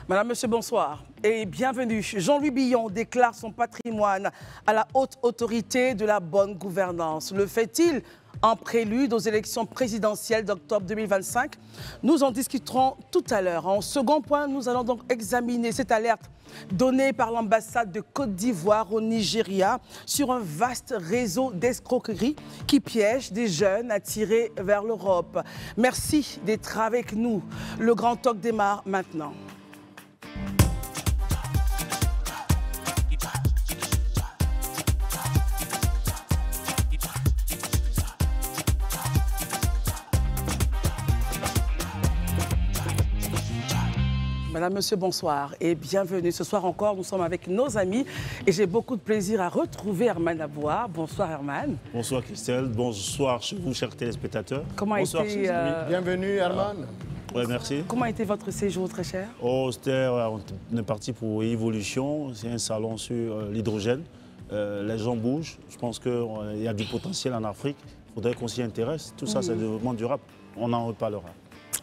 Madame, Monsieur, bonsoir et bienvenue. Jean-Louis Billon déclare son patrimoine à la haute autorité de la bonne gouvernance. Le fait-il en prélude aux élections présidentielles d'octobre 2025? Nous en discuterons tout à l'heure. En second point, nous allons donc examiner cette alerte donnée par l'ambassade de Côte d'Ivoire au Nigeria sur un vaste réseau d'escroquerie qui piège des jeunes attirés vers l'Europe. Merci d'être avec nous. Le Grand Talk démarre maintenant. Madame, Monsieur, bonsoir et bienvenue. Ce soir encore, nous sommes avec nos amis et j'ai beaucoup de plaisir à retrouver Herman Abouar. Bonsoir Herman. Bonsoir Christelle, bonsoir chez vous, chers téléspectateurs. Comment a été, Bienvenue Herman. Ouais, merci. Comment a été votre séjour, très cher? On est parti pour Évolution, c'est un salon sur l'hydrogène. Les gens bougent, je pense qu'il y a du potentiel en Afrique. Il faudrait qu'on s'y intéresse. Tout ça, c'est le développement durable. On en reparlera.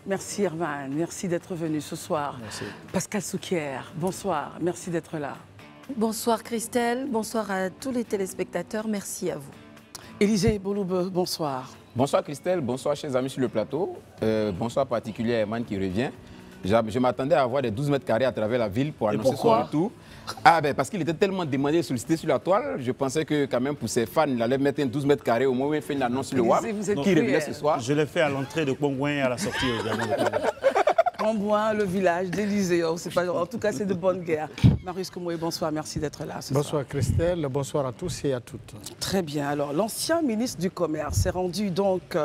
Merci Herman, merci d'être venu ce soir. Merci. Pascal Souquier, bonsoir, merci d'être là. Bonsoir Christelle, bonsoir à tous les téléspectateurs, merci à vous. Élisée Boloube, bonsoir. Bonsoir Christelle, bonsoir chers amis sur le plateau. Bonsoir particulier à Herman qui revient. Je m'attendais à avoir des 12 mètres carrés à travers la ville pour annoncer son retour. Ah ben parce qu'il était tellement demandé et sollicité sur la toile, je pensais que quand même pour ses fans, il allait mettre un 12 mètres carrés au moment où il fait une annonce sur le WAP qui revenait ce soir. Je l'ai fait à l'entrée de Kongouin et à la sortie également. Kongouin, le village d'Élysée, en tout cas c'est de bonne guerre. Marius Komoué, bonsoir, merci d'être là ce soir. Bonsoir Christelle, bonsoir à tous et à toutes. Très bien, alors l'ancien ministre du Commerce s'est rendu donc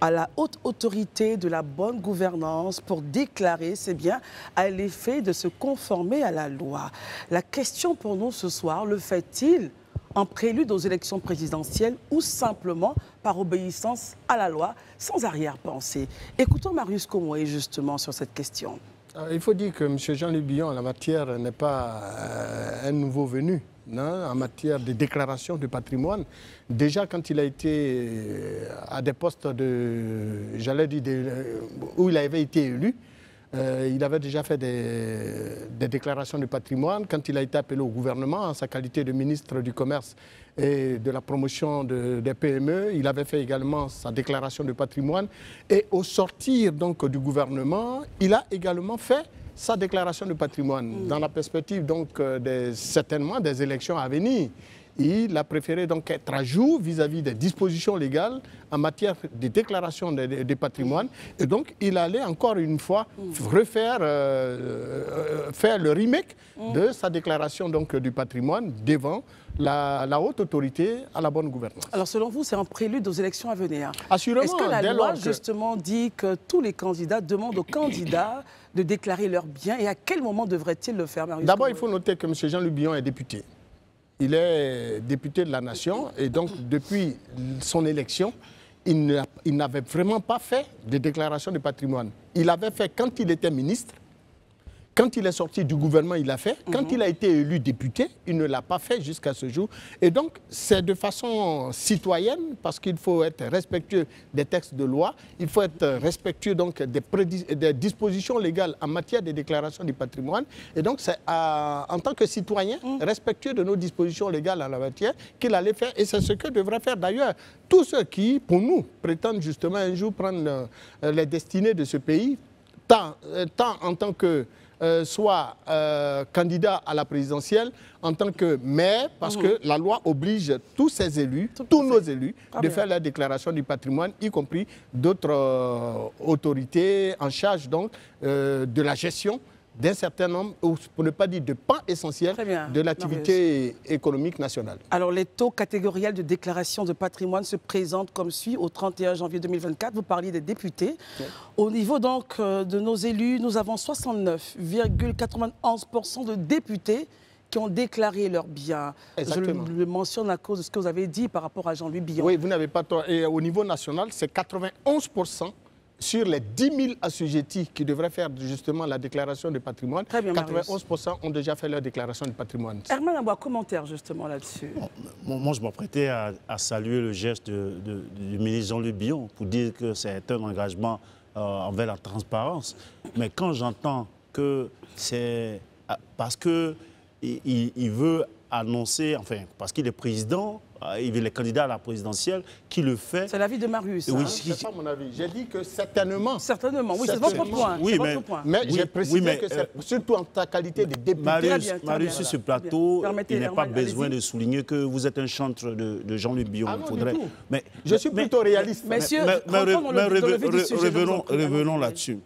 à la haute autorité de la bonne gouvernance pour déclarer ses biens à l'effet de se conformer à la loi. La question pour nous ce soir, le fait-il en prélude aux élections présidentielles ou simplement par obéissance à la loi, sans arrière-pensée? Écoutons Marius Komoué justement sur cette question. Il faut dire que M. Jean-Louis Billon, en la matière, n'est pas un nouveau venu. Non, en matière de déclaration de patrimoine, déjà quand il a été à des postes j'allais dire, où il avait été élu, il avait déjà fait des déclarations de patrimoine. Quand il a été appelé au gouvernement en sa qualité de ministre du Commerce et de la promotion des PME, il avait fait également sa déclaration de patrimoine. Et au sortir donc du gouvernement, il a également fait sa déclaration de patrimoine dans la perspective donc certainement des élections à venir. Il a préféré donc être à jour vis-à-vis des dispositions légales en matière de déclaration de patrimoine. Et donc, il allait encore une fois refaire faire le remake de sa déclaration donc, du patrimoine devant la haute autorité à la bonne gouvernance. Alors, selon vous, c'est un prélude aux élections à venir. Assurément. Est-ce que la loi, justement, dit que tous les candidats demandent aux candidats de déclarer leurs biens et à quel moment devraient-ils le faire, Marius? D'abord, il faut noter que M. Jean-Louis Billon est député. Il est député de la nation et donc depuis son élection, il n'avait vraiment pas fait de déclaration de patrimoine. Il avait fait quand il était ministre, quand il est sorti du gouvernement, il l'a fait. Quand il a été élu député, il ne l'a pas fait jusqu'à ce jour. Et donc, c'est de façon citoyenne, parce qu'il faut être respectueux des textes de loi, il faut être respectueux donc, des dispositions légales en matière de déclaration du patrimoine. Et donc, c'est en tant que citoyen, respectueux de nos dispositions légales en la matière, qu'il allait faire. Et c'est ce que devraient faire d'ailleurs tous ceux qui, pour nous, prétendent justement un jour prendre les destinées de ce pays, tant en tant que soit candidat à la présidentielle en tant que maire, parce que la loi oblige tous ces élus, tous nos élus, de faire la déclaration du patrimoine, y compris d'autres autorités en charge donc, de la gestion d'un certain nombre, pour ne pas dire de pans essentiels, de l'activité économique nationale. Alors, les taux catégoriels de déclaration de patrimoine se présentent comme suit au 31 janvier 2024. Vous parliez des députés. Oui. Au niveau donc de nos élus, nous avons 69,91% de députés qui ont déclaré leurs biens. Exactement. Je le mentionne à cause de ce que vous avez dit par rapport à Jean-Louis Billon. Oui, vous n'avez pas tort. Et au niveau national, c'est 91%. Sur les 10 000 assujettis qui devraient faire justement la déclaration de patrimoine, 91% ont déjà fait leur déclaration de patrimoine. Herman Abouar, commentaire justement là-dessus. Moi, je m'apprêtais à saluer le geste du ministre Jean-Louis Billon pour dire que c'est un engagement envers la transparence. Mais quand j'entends que c'est parce qu'il veut annoncer, enfin, parce qu'il est président, il est candidat à la présidentielle, qui le fait. C'est l'avis de Marius. Oui, hein. C'est pas mon avis. J'ai dit que certainement. Certainement, oui, c'est votre point. Oui, votre point. Mais Oui, j'ai précisé mais, que c'est surtout en ta qualité de député. Marius, sur ce plateau, Permettez, il n'est pas Herman, besoin allez-y. de souligner que vous êtes un chantre de Jean-Luc Billon. Ah non, Faudrait... du tout. Mais, Je suis plutôt réaliste. Messieurs, mais rentrons dans le vif du sujet, je vous en prie. revenons là-dessus.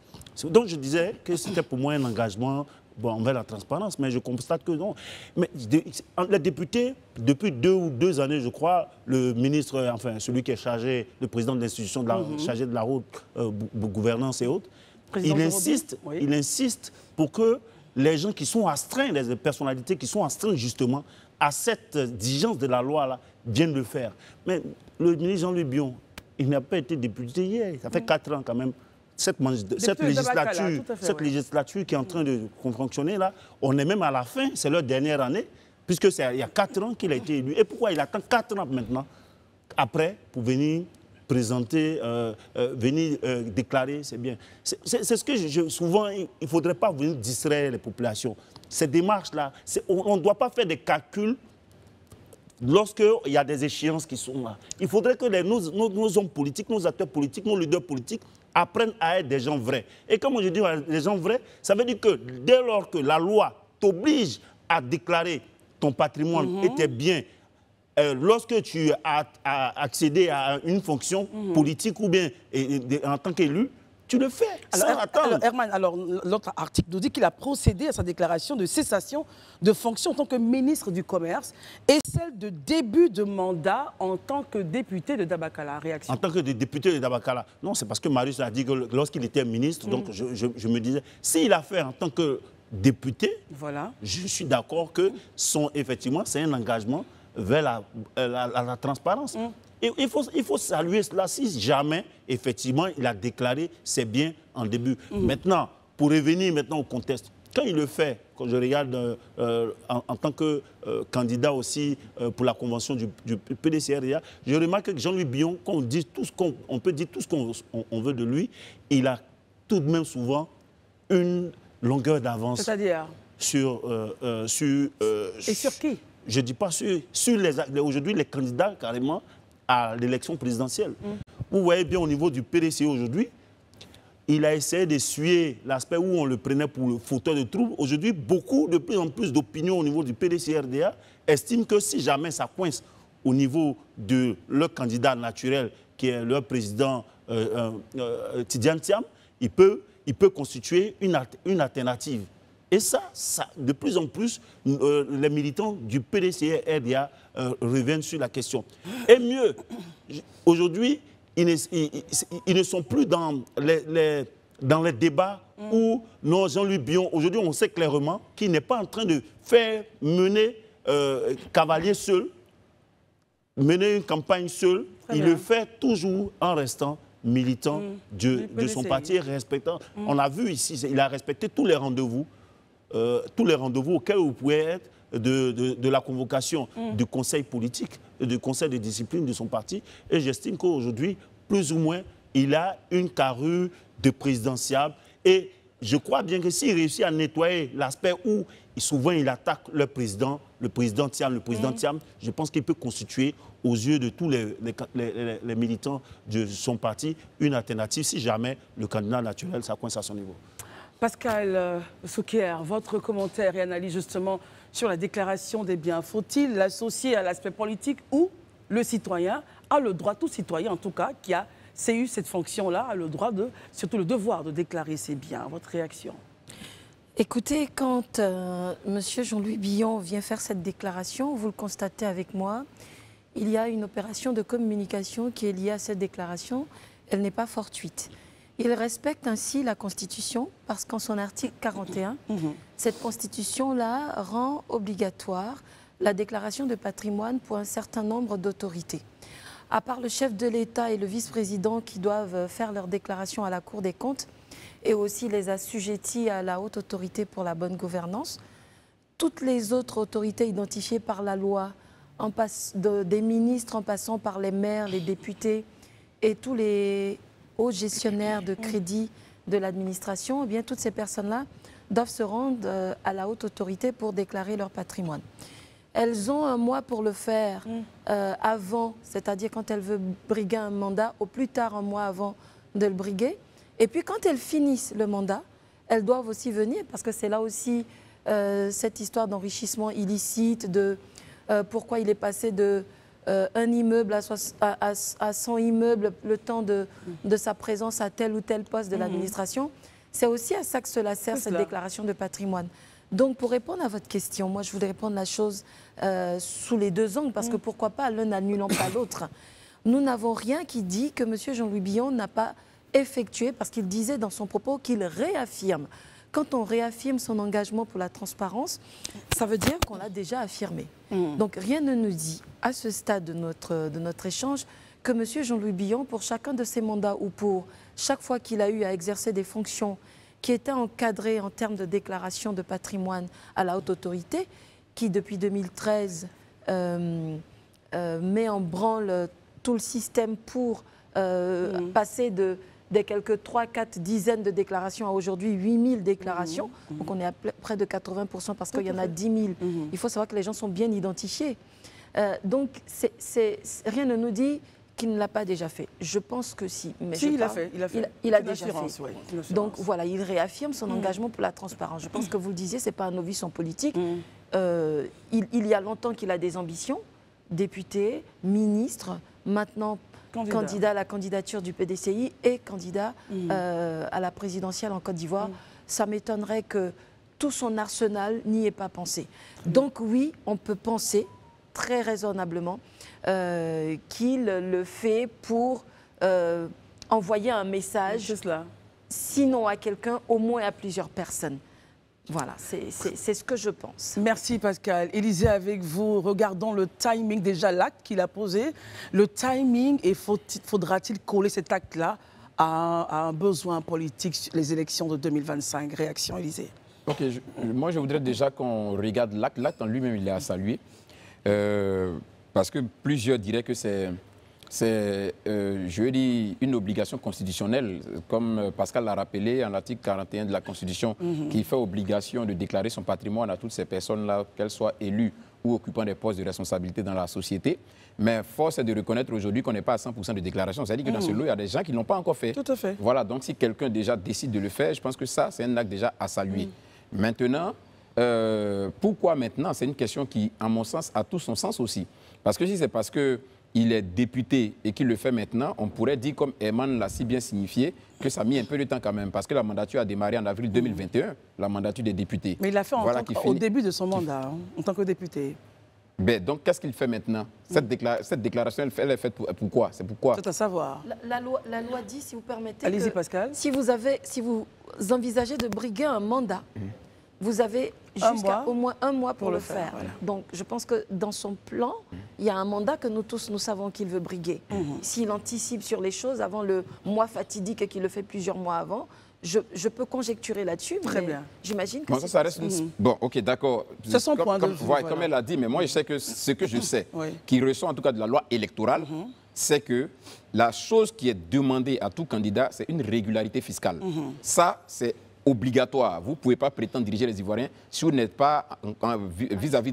Donc je disais que c'était pour moi un engagement envers la transparence, mais je constate que non. Mais les députés, depuis 2 années, je crois, le ministre, enfin celui qui est chargé, le président de l'institution chargé de la haute gouvernance et autres, il insiste pour que les gens qui sont astreints, les personnalités qui sont astreintes justement à cette diligence de la loi là, viennent le faire. Mais le ministre Jean-Luc Billon, il n'a pas été député hier, ça fait 4 ans quand même. Cette législature qui est en train de fonctionner là, on est même à la fin, c'est leur dernière année, puisque il y a 4 ans qu'il a été élu. Et pourquoi il attend 4 ans maintenant, après, pour venir présenter, venir déclarer, c'est bien. C'est ce que souvent, il ne faudrait pas venir distraire les populations. Ces démarches-là, on ne doit pas faire des calculs lorsqu'il y a des échéances qui sont là. Il faudrait que nos hommes politiques, nos acteurs politiques, nos leaders politiques apprennent à être des gens vrais. Et comme je dis des gens vrais, ça veut dire que dès lors que la loi t'oblige à déclarer ton patrimoine et tes biens, lorsque tu as accédé à une fonction politique ou bien en tant qu'élu, tu le fais. Alors, Herman, l'autre article nous dit qu'il a procédé à sa déclaration de cessation de fonction en tant que ministre du Commerce et celle de début de mandat en tant que député de Dabakala. Réaction. En tant que député de Dabakala. Non, c'est parce que Marius a dit que lorsqu'il était ministre, donc je me disais, s'il a fait en tant que député, voilà, je suis d'accord que effectivement, c'est un engagement vers la transparence. Et il faut saluer cela si jamais, effectivement, il a déclaré ses biens en début. Maintenant, pour revenir maintenant au contexte, quand il le fait, quand je regarde en tant que candidat aussi pour la convention du PDCRDA, je remarque que Jean-Luc Billon, on peut dire tout ce qu'on veut de lui, il a tout de même souvent une longueur d'avance. C'est-à-dire et sur qui? Je ne dis pas sur aujourd'hui les candidats carrément à l'élection présidentielle. Vous voyez bien au niveau du PDC aujourd'hui, il a essayé d'essuyer l'aspect où on le prenait pour le fauteur de troubles. Aujourd'hui, de plus en plus d'opinions au niveau du PDC-RDA estiment que si jamais ça coince au niveau de leur candidat naturel, qui est leur président Tidiane Thiam, il peut constituer une alternative. Et ça, de plus en plus, les militants du PDC-RDA reviennent sur la question. Et mieux, aujourd'hui, ils ne sont plus dans les débats où Jean-Luc Billon, aujourd'hui, on sait clairement qu'il n'est pas en train de faire mener cavalier seul, mener une campagne seul. Il le fait toujours en restant militant de son parti et respectant. On a vu ici, il a respecté tous les rendez-vous auxquels vous pouvez être de la convocation du conseil politique, du conseil de discipline de son parti. Et j'estime qu'aujourd'hui, plus ou moins, il a une carrure de présidentiable. Et je crois bien que s'il réussit à nettoyer l'aspect où souvent il attaque le président Thiam, je pense qu'il peut constituer aux yeux de tous les militants de son parti une alternative si jamais le candidat naturel ça coince à son niveau. Pascal Souquier, votre commentaire et analyse justement sur la déclaration des biens. Faut-il l'associer à l'aspect politique ou le citoyen a le droit, tout citoyen en tout cas, qui a eu cette fonction-là, a le droit surtout le devoir de déclarer ses biens. Votre réaction? Écoutez, quand M. Jean-Louis Billon vient faire cette déclaration, vous le constatez avec moi, il y a une opération de communication qui est liée à cette déclaration. Elle n'est pas fortuite. Il respecte ainsi la Constitution parce qu'en son article 41, cette Constitution-là rend obligatoire la déclaration de patrimoine pour un certain nombre d'autorités. À part le chef de l'État et le vice-président qui doivent faire leur déclaration à la Cour des comptes et aussi les assujettis à la haute autorité pour la bonne gouvernance, toutes les autres autorités identifiées par la loi, des ministres en passant par les maires, les députés et tous les hauts gestionnaires de crédit de l'administration, eh bien toutes ces personnes-là doivent se rendre à la haute autorité pour déclarer leur patrimoine. Elles ont un mois pour le faire avant, c'est-à-dire quand elles veulent briguer un mandat, au plus tard un mois avant de le briguer. Et puis quand elles finissent le mandat, elles doivent aussi venir, parce que c'est là aussi cette histoire d'enrichissement illicite, de pourquoi il est passé de un immeuble à 100 immeubles le temps de sa présence à tel ou tel poste de l'administration. C'est aussi à ça que cela sert, cette déclaration de patrimoine. Donc, pour répondre à votre question, moi, je voudrais répondre la chose sous les deux angles, parce que pourquoi pas, l'un n'annulant pas l'autre. Nous n'avons rien qui dit que M. Jean-Louis Billon n'a pas effectué, parce qu'il disait dans son propos qu'il réaffirme. Quand on réaffirme son engagement pour la transparence, ça veut dire qu'on l'a déjà affirmé. Donc, rien ne nous dit, à ce stade de notre échange, que M. Jean-Louis Billon, pour chacun de ses mandats ou pour chaque fois qu'il a eu à exercer des fonctions qui étaient encadrées en termes de déclaration de patrimoine à la haute autorité, qui depuis 2013 met en branle tout le système pour passer des quelques 3-4 dizaines de déclarations à aujourd'hui 8000 déclarations. Donc on est à près de 80% parce qu'il y en a 10 000. Il faut savoir que les gens sont bien identifiés. Donc rien ne nous dit qu'il ne l'a pas déjà fait. Je pense que si. Mais si, il l'a fait. Il a déjà fait. Oui, donc voilà, il réaffirme son engagement pour la transparence. Je pense que vous le disiez, ce n'est pas un novice en politique. Il y a longtemps qu'il a des ambitions, député, ministre, maintenant candidat à la candidature du PDCI et candidat à la présidentielle en Côte d'Ivoire. Ça m'étonnerait que tout son arsenal n'y ait pas pensé. Donc oui, on peut penser très raisonnablement qu'il le fait pour envoyer un message, sinon à quelqu'un, au moins à plusieurs personnes. Voilà, c'est ce que je pense. Merci Pascal. Élisée, avec vous, regardons le timing, déjà l'acte qu'il a posé. Le timing, et faudra-t-il coller cet acte-là à un besoin politique, les élections de 2025? Réaction, Élisée. Ok, moi je voudrais déjà qu'on regarde l'acte. L'acte en lui-même, il est à saluer. Parce que plusieurs diraient que c'est, je veux dire, une obligation constitutionnelle, comme Pascal l'a rappelé en l'article 41 de la Constitution, qui fait obligation de déclarer son patrimoine à toutes ces personnes-là, qu'elles soient élues ou occupant des postes de responsabilité dans la société. Mais force est de reconnaître aujourd'hui qu'on n'est pas à 100% de déclaration. C'est-à-dire que dans ce lot, il y a des gens qui ne l'ont pas encore fait. Tout à fait. Voilà, donc si quelqu'un déjà décide de le faire, je pense que ça, c'est un acte déjà à saluer. Maintenant, pourquoi maintenant? C'est une question qui, à mon sens, a tout son sens aussi. Parce que si c'est parce qu'il est député et qu'il le fait maintenant, on pourrait dire, comme Herman l'a si bien signifié, que ça a mis un peu de temps quand même. Parce que la mandature a démarré en avril 2021, la mandature des députés. Mais il l'a fait au début de son mandat, en tant que député. Ben, donc, qu'est-ce qu'il fait maintenant? Cette déclaration, elle est faite pourquoi? C'est pourquoi? C'est à savoir. La loi dit, si vous permettez, allez-y, Pascal. Si vous envisagez de briguer un mandat, vous avez jusqu'à au moins un mois pour le faire. Voilà. Donc, je pense que dans son plan, il y a un mandat que nous tous, nous savons qu'il veut briguer. S'il anticipe sur les choses avant le mois fatidique et qu'il le fait plusieurs mois avant, je peux conjecturer là-dessus. Très bien. J'imagine que ça reste Bon, ok, d'accord. C'est son point de vue. Voilà. Comme elle a dit, mais moi, je sais que ce que je sais, qui ressort en tout cas de la loi électorale, c'est que la chose qui est demandée à tout candidat, c'est une régularité fiscale. Ça, c'est obligatoire. Vous ne pouvez pas prétendre diriger les Ivoiriens si vous n'êtes pas vis-à-vis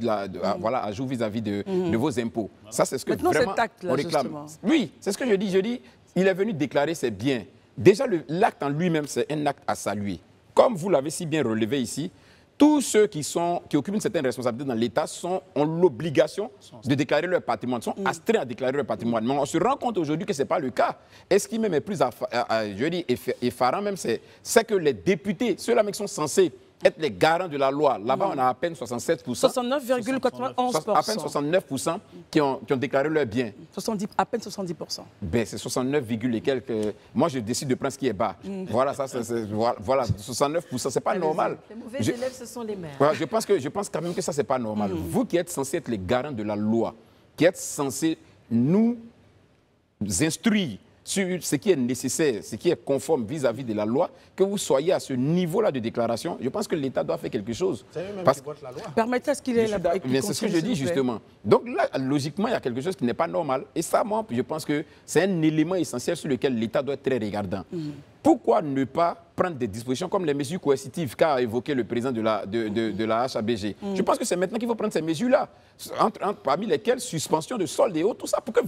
voilà, à jour vis-à-vis de vos impôts. Ça, c'est ce que maintenant, vraiment on réclame. Justement. Oui, c'est ce que je dis. Je dis, il est venu déclarer ses biens. Déjà, l'acte en lui-même, c'est un acte à saluer. Comme vous l'avez si bien relevé ici, tous ceux qui occupent une certaine responsabilité dans l'État ont l'obligation de déclarer leur patrimoine, sont astreints à déclarer leur patrimoine. Mais on se rend compte aujourd'hui que ce n'est pas le cas. Et ce qui même est plus effarant, même, c'est que les députés, ceux-là qui sont censés être les garants de la loi, là-bas, on a à peine 67%. 69,91%. À peine 69% qui ont déclaré leurs biens. À peine 70%. Ben, c'est 69, et quelques. Moi, je décide de prendre ce qui est bas. Voilà, ça, voilà, 69%, c'est pas normal. Les mauvais élèves, ce sont les maires. Voilà, je pense quand même que ça, c'est pas normal. Vous qui êtes censés être les garants de la loi, qui êtes censés nous instruire sur ce qui est nécessaire, ce qui est conforme vis-à-vis de la loi, que vous soyez à ce niveau-là de déclaration, je pense que l'État doit faire quelque chose. C'est eux-mêmes qui votent la loi. Permettez à ce qu'il ait la Mais c'est ce que je dis justement. Donc là, logiquement, il y a quelque chose qui n'est pas normal. Et ça, moi, je pense que c'est un élément essentiel sur lequel l'État doit être très regardant. pourquoi ne pas prendre des dispositions comme les mesures coercitives qu'a évoqué le président de la HABG? Je pense que c'est maintenant qu'il faut prendre ces mesures-là, parmi lesquelles suspension de solde et autres, tout ça, pour que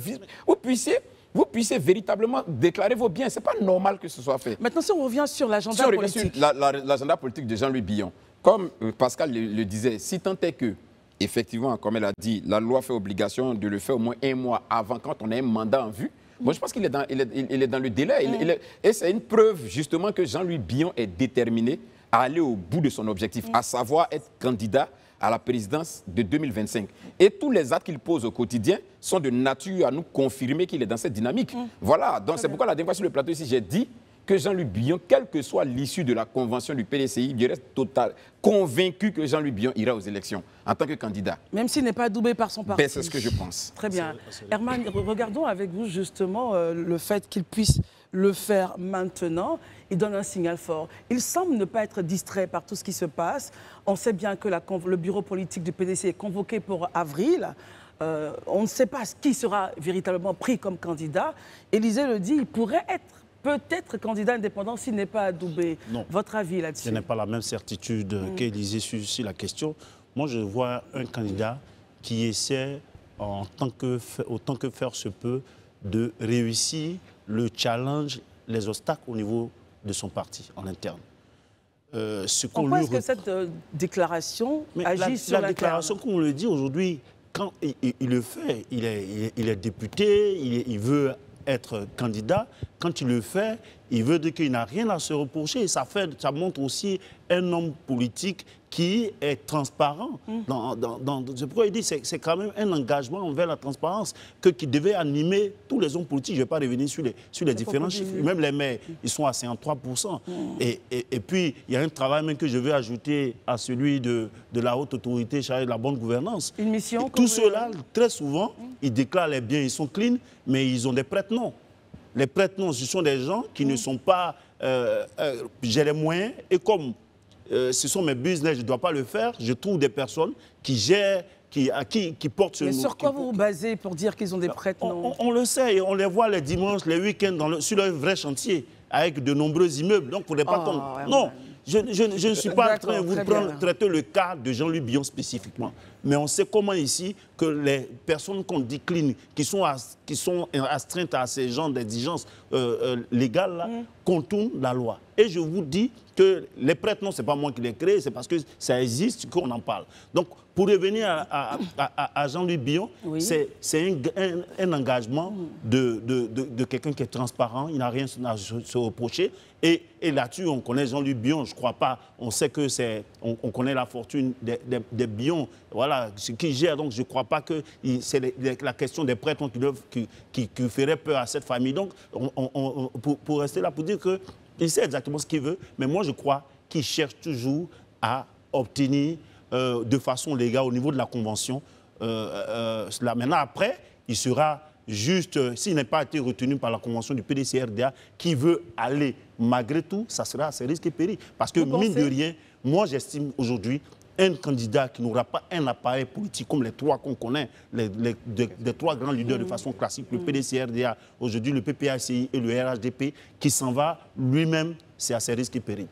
vous puissiez véritablement déclarer vos biens. Ce n'est pas normal que ce soit fait. Maintenant, si on revient sur l'agenda politique. L'agenda politique de Jean-Louis Billon, comme Pascal le disait, si tant est que, effectivement, comme elle a dit, la loi fait obligation de le faire au moins 1 mois avant, quand on a un mandat en vue. Moi, je pense qu'il est dans le délai. Et c'est une preuve, justement, que Jean-Louis Billon est déterminé à aller au bout de son objectif, à savoir être candidat à la présidence de 2025. Et tous les actes qu'il pose au quotidien sont de nature à nous confirmer qu'il est dans cette dynamique. Voilà, donc c'est pourquoi la dernière fois sur le plateau ici, j'ai dit que Jean-Louis Billon, quelle que soit l'issue de la convention du PDCI, il reste convaincu que Jean-Louis Billon ira aux élections en tant que candidat. Même s'il n'est pas adoubé par son parti. Ben, c'est ce que je pense. Très bien. Herman, regardons avec vous justement le fait qu'il puisse le faire maintenant. Il donne un signal fort. Il semble ne pas être distrait par tout ce qui se passe. On sait bien que le bureau politique du PDC est convoqué pour avril. On ne sait pas qui sera véritablement pris comme candidat. Élysée le dit, il pourrait être peut-être candidat indépendant s'il n'est pas adoubé. Non. Votre avis là-dessus? Je n'ai pas la même certitude qu'Élysée sur la question. Moi, je vois un candidat qui essaie, autant que faire se peut, de réussir le challenge, les obstacles au niveau de son parti, en interne. Pourquoi est-ce que cette déclaration agit sur l'interne? La déclaration, comme on le dit aujourd'hui, quand il le fait, il est député, il veut être candidat. Quand il le fait, il veut dire qu'il n'a rien à se reprocher. Ça montre aussi un homme politique qui est transparent. C'est pourquoi il dit que c'est quand même un engagement envers la transparence qui devait animer tous les hommes politiques. Je ne vais pas revenir sur les différents chiffres. Même les maires, ils sont à 53%. Et puis, il y a un travail même que je veux ajouter à celui de la haute autorité chargée de la bonne gouvernance. Une mission. Tous ceux-là, très souvent, ils déclarent les biens, ils sont clean, mais ils ont des prête-noms. Les prête-noms, ce sont des gens qui ne sont pas... j'ai les moyens, et comme ce sont mes business, je ne dois pas le faire, je trouve des personnes qui gèrent, qui portent ce nom. Mais sur quoi vous vous basez pour dire qu'ils ont des prête-noms? On le sait, on les voit les dimanches, les week-ends sur leur vrai chantier, avec de nombreux immeubles. Donc, vous n'êtes pas comme... Non, je ne suis pas en train de vous traiter le cas de Jean-Louis Billon spécifiquement. Mais on sait comment ici que les personnes qu'on décline, qui sont astreintes à ces genres d'exigences légales, là, contournent la loi. Et je vous dis que les prête-noms, ce n'est pas moi qui les crée, c'est parce que ça existe qu'on en parle. Donc, pour revenir à Jean-Louis Billon, c'est un engagement de quelqu'un qui est transparent, il n'a rien à se reprocher. Et là-dessus, on connaît Jean-Louis Billon, je ne crois pas, on sait que on connaît la fortune des Billon, voilà, ce qui gère, donc je ne crois pas que c'est la question des prêtres qui ferait peur à cette famille. Donc, pour rester là, pour dire qu'il sait exactement ce qu'il veut, mais moi je crois qu'il cherche toujours à obtenir de façon légale au niveau de la Convention. Maintenant, après, il sera juste, s'il n'a pas été retenu par la Convention du PDC-RDA, qui veut aller, malgré tout, ça sera à ses risques et périls. Parce que, mine de rien, moi j'estime aujourd'hui, un candidat qui n'aura pas un appareil politique comme les trois qu'on connaît, les trois grands leaders de façon classique, le PDC-RDA, aujourd'hui le PPACI et le RHDP, qui s'en va lui-même, c'est à ses risques et périls.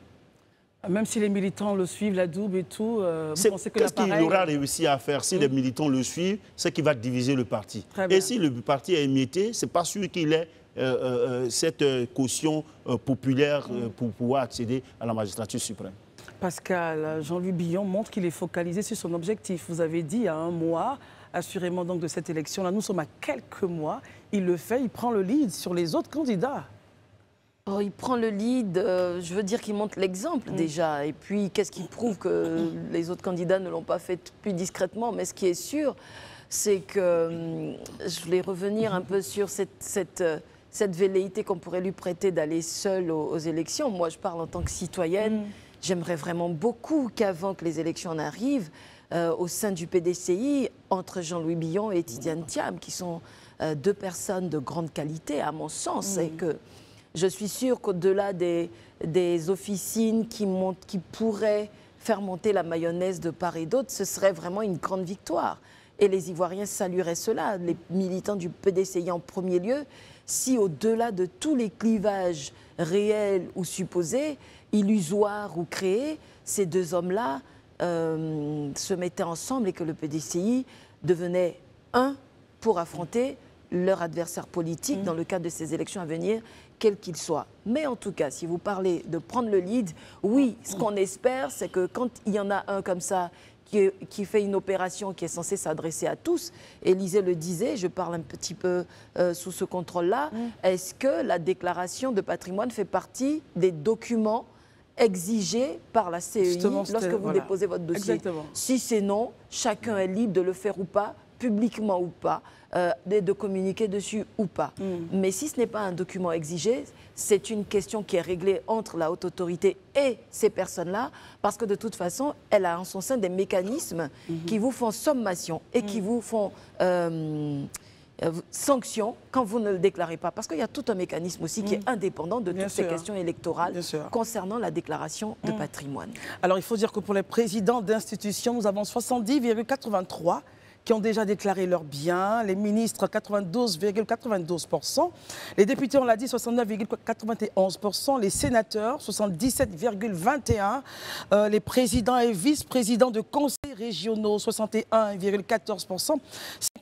Même si les militants le suivent, l'adoubent et tout, vous pensez que qu'est-ce qu'il aura réussi à faire si les militants le suivent? C'est qu'il va diviser le parti. Et si le parti est émietté, ce n'est pas sûr qu'il ait cette caution populaire pour pouvoir accéder à la magistrature suprême. Pascal, Jean-Louis Billon montre qu'il est focalisé sur son objectif. Vous avez dit à 1 mois, assurément donc de cette élection-là, nous sommes à quelques mois, il le fait, il prend le lead sur les autres candidats. Oh, il prend le lead, je veux dire qu'il montre l'exemple déjà. Et puis, qu'est-ce qui prouve que les autres candidats ne l'ont pas fait plus discrètement? Mais ce qui est sûr, c'est que je voulais revenir un peu sur cette velléité qu'on pourrait lui prêter d'aller seul aux élections. Moi, je parle en tant que citoyenne. J'aimerais vraiment beaucoup qu'avant que les élections n'arrivent, au sein du PDCI, entre Jean-Louis Billon et Tidiane Thiam, qui sont 2 personnes de grande qualité, à mon sens, et que je suis sûre qu'au-delà des officines qui pourraient faire monter la mayonnaise de part et d'autre, ce serait vraiment une grande victoire. Et les Ivoiriens salueraient cela, les militants du PDCI en premier lieu, si au-delà de tous les clivages réels ou supposés, illusoires ou créés, ces deux hommes-là se mettaient ensemble et que le PDCI devenait un pour affronter leur adversaire politique dans le cadre de ces élections à venir, quel qu'il soit. Mais en tout cas, si vous parlez de prendre le lead, oui, ce qu'on espère, c'est que quand il y en a un comme ça qui fait une opération qui est censée s'adresser à tous, Élysée le disait, je parle un petit peu sous ce contrôle-là, est-ce que la déclaration de patrimoine fait partie des documents exigés par la CEI lorsque vous déposez votre dossier? Exactement. Si c'est non, chacun est libre de le faire ou pas, publiquement ou pas, de communiquer dessus ou pas. Mais si ce n'est pas un document exigé, c'est une question qui est réglée entre la haute autorité et ces personnes-là, parce que de toute façon, elle a en son sein des mécanismes qui vous font sommation et qui vous font sanction quand vous ne le déclarez pas. Parce qu'il y a tout un mécanisme aussi qui est indépendant de toutes ces questions électorales concernant la déclaration de patrimoine. Alors, il faut dire que pour les présidents d'institutions, nous avons 70,83% qui ont déjà déclaré leurs biens, les ministres 92,92%, les députés, on l'a dit, 69,91%, les sénateurs 77,21%, les présidents et vice-présidents de conseils régionaux 61,14%,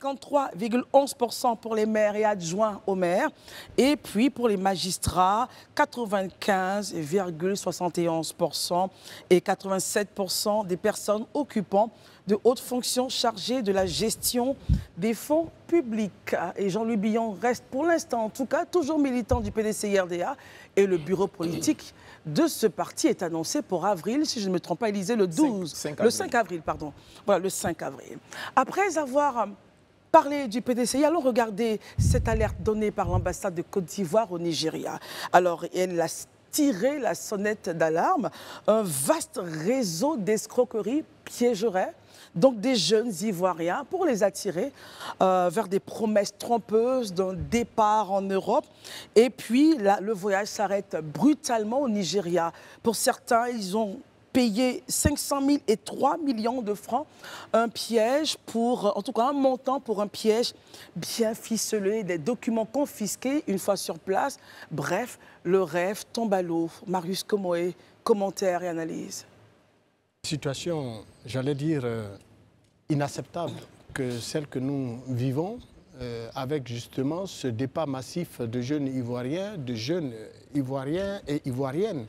53,11% pour les maires et adjoints aux maires, et puis pour les magistrats 95,71% et 87% des personnes occupant de hautes fonctions chargées de la gestion des fonds publics. Et Jean-Louis Billon reste pour l'instant, en tout cas, toujours militant du PDCI-RDA. Et le bureau politique de ce parti est annoncé pour avril, si je ne me trompe pas, Élysée, le 5 avril, pardon. Voilà, le 5 avril. Après avoir parlé du PDCI, allons regarder cette alerte donnée par l'ambassade de Côte d'Ivoire au Nigeria. Alors, elle a tiré la sonnette d'alarme. Un vaste réseau d'escroquerie piégerait donc des jeunes Ivoiriens pour les attirer vers des promesses trompeuses d'un départ en Europe. Et puis, là, le voyage s'arrête brutalement au Nigeria. Pour certains, ils ont payé 500 000 et 3 millions de francs, un piège pour, en tout cas un montant pour un piège bien ficelé, des documents confisqués une fois sur place. Bref, le rêve tombe à l'eau. Marius Comoé, commentaires et analyse. Situation, j'allais dire, inacceptable que celle que nous vivons avec justement ce départ massif de jeunes Ivoiriens et Ivoiriennes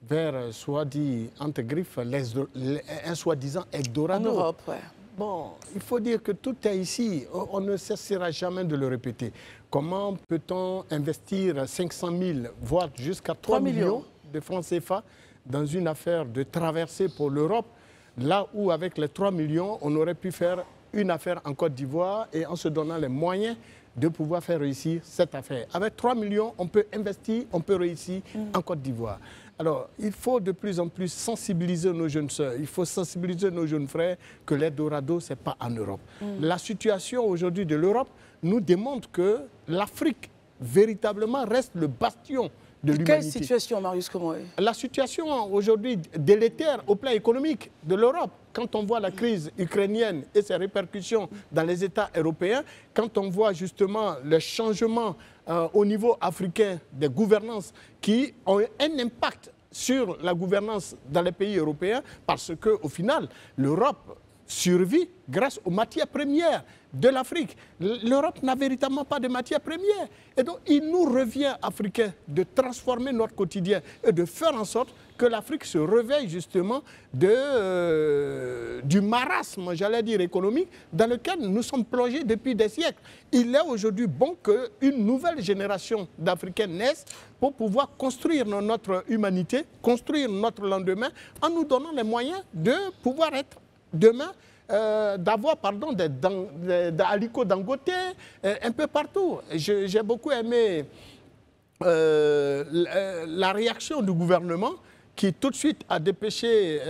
vers, soit dit, entre griffes, un soi-disant Eldorado. En Europe, ouais. Bon, il faut dire que tout est ici. On ne cessera jamais de le répéter. Comment peut-on investir 500 000, voire jusqu'à 3 millions de francs CFA dans une affaire de traversée pour l'Europe, là où avec les 3 millions, on aurait pu faire une affaire en Côte d'Ivoire et en se donnant les moyens de pouvoir faire réussir cette affaire. Avec 3 millions, on peut investir, on peut réussir en Côte d'Ivoire. Alors, il faut de plus en plus sensibiliser nos jeunes sœurs, il faut sensibiliser nos jeunes frères que l'Eldorado, ce n'est pas en Europe. La situation aujourd'hui de l'Europe nous démontre que l'Afrique, véritablement, reste le bastion de l'humanité. Quelle situation, Marius Comoé? La situation aujourd'hui délétère au plan économique de l'Europe. Quand on voit la crise ukrainienne et ses répercussions dans les États européens, quand on voit justement le changement au niveau africain des gouvernances qui ont un impact sur la gouvernance dans les pays européens, parce qu'au final, l'Europe survit grâce aux matières premières de l'Afrique. L'Europe n'a véritablement pas de matières premières. Et donc, il nous revient, Africains, de transformer notre quotidien et de faire en sorte que l'Afrique se réveille justement du marasme, j'allais dire, économique, dans lequel nous sommes plongés depuis des siècles. Il est aujourd'hui bon qu'une nouvelle génération d'Africains naisse pour pouvoir construire notre humanité, construire notre lendemain, en nous donnant les moyens de pouvoir être demain, d'avoir des Aliko Dangote un peu partout. J'ai beaucoup aimé la réaction du gouvernement qui tout de suite a dépêché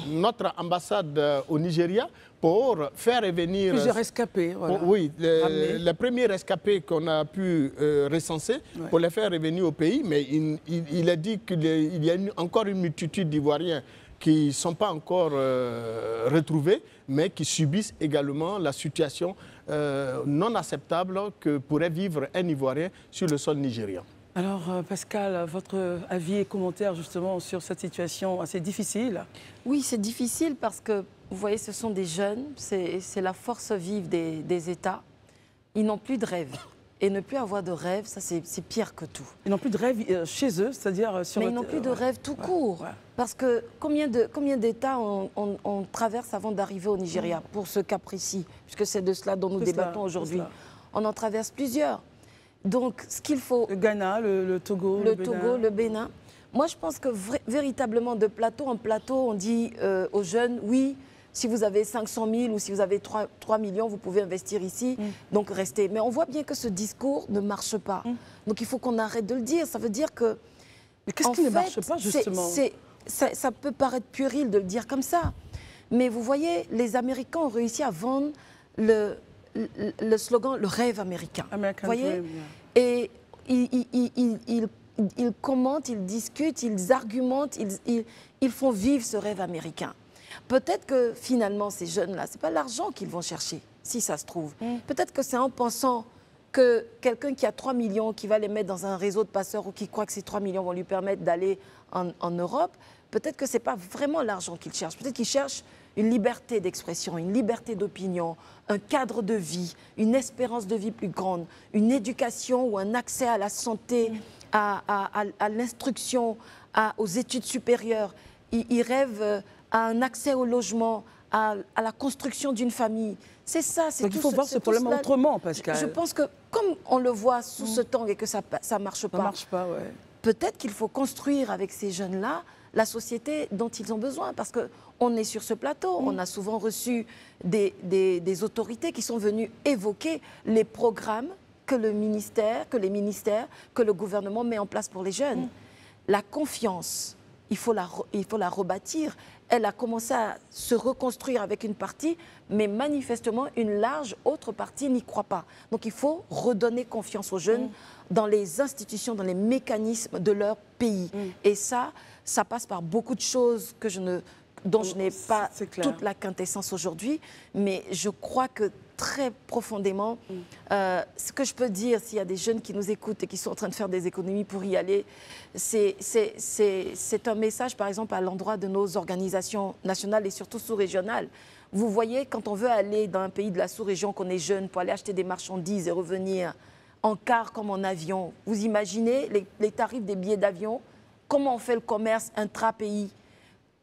notre ambassade au Nigeria pour faire revenir... Plusieurs rescapés, voilà. Oui, les premiers rescapés qu'on a pu recenser, pour les faire revenir au pays, mais il a dit qu'il y a encore une multitude d'Ivoiriens qui ne sont pas encore retrouvés, mais qui subissent également la situation non acceptable que pourrait vivre un Ivoirien sur le sol nigérian. Alors, Pascal, votre avis et commentaire justement sur cette situation assez difficile? Oui, c'est difficile parce que, vous voyez, ce sont des jeunes, c'est la force vive des États. Ils n'ont plus de rêve. Et ne plus avoir de rêve, ça c'est pire que tout. Ils n'ont plus de rêve chez eux, c'est-à-dire sur... Mais ils n'ont plus de rêve tout court. Ouais. Parce que combien d'États on traverse avant d'arriver au Nigeria, pour ce cas précis, puisque c'est de cela dont nous débattons aujourd'hui. On en traverse plusieurs. Donc, ce qu'il faut... Le Ghana, le Togo, le Bénin. Togo, le Bénin. Moi, je pense que véritablement, de plateau en plateau, on dit aux jeunes, oui, si vous avez 500 000 ou si vous avez 3 millions, vous pouvez investir ici, donc restez. Mais on voit bien que ce discours ne marche pas. Donc, il faut qu'on arrête de le dire. Ça veut dire que... Mais qu'est-ce qui ne marche pas, justement? Ça peut paraître puéril de le dire comme ça. Mais vous voyez, les Américains ont réussi à vendre le slogan « le rêve américain ». Vous voyez? Et ils commentent, ils discutent, ils argumentent, ils font vivre ce rêve américain. Peut-être que finalement, ces jeunes-là, ce n'est pas l'argent qu'ils vont chercher, si ça se trouve. Peut-être que c'est en pensant que quelqu'un qui a 3 millions, qui va les mettre dans un réseau de passeurs ou qui croit que ces 3 millions vont lui permettre d'aller en Europe, peut-être que ce n'est pas vraiment l'argent qu'ils cherchent. Peut-être qu'ils cherchent une liberté d'expression, une liberté d'opinion, un cadre de vie, une espérance de vie plus grande, une éducation ou un accès à la santé, à l'instruction, aux études supérieures. Ils rêvent à un accès au logement, à la construction d'une famille. C'est ça. Donc il faut voir ce problème autrement, Pascal. Je pense que comme on le voit sous ce temps et que ça ne marche pas, peut-être qu'il faut construire avec ces jeunes-là la société dont ils ont besoin. Parce qu'on est sur ce plateau, on a souvent reçu des autorités qui sont venues évoquer les programmes que les ministères, que le gouvernement met en place pour les jeunes. La confiance, il faut la rebâtir. Elle a commencé à se reconstruire avec une partie, mais manifestement, une large autre partie n'y croit pas. Donc il faut redonner confiance aux jeunes dans les institutions, dans les mécanismes de leur pays. Et ça passe par beaucoup de choses dont je n'ai pas toute la quintessence aujourd'hui, mais je crois que très profondément, ce que je peux dire, s'il y a des jeunes qui nous écoutent et qui sont en train de faire des économies pour y aller, c'est un message, par exemple, à l'endroit de nos organisations nationales et surtout sous-régionales. Vous voyez, quand on veut aller dans un pays de la sous-région, qu'on est jeune, pour aller acheter des marchandises et revenir en car comme en avion, vous imaginez les tarifs des billets d'avion, comment on fait le commerce intra-pays?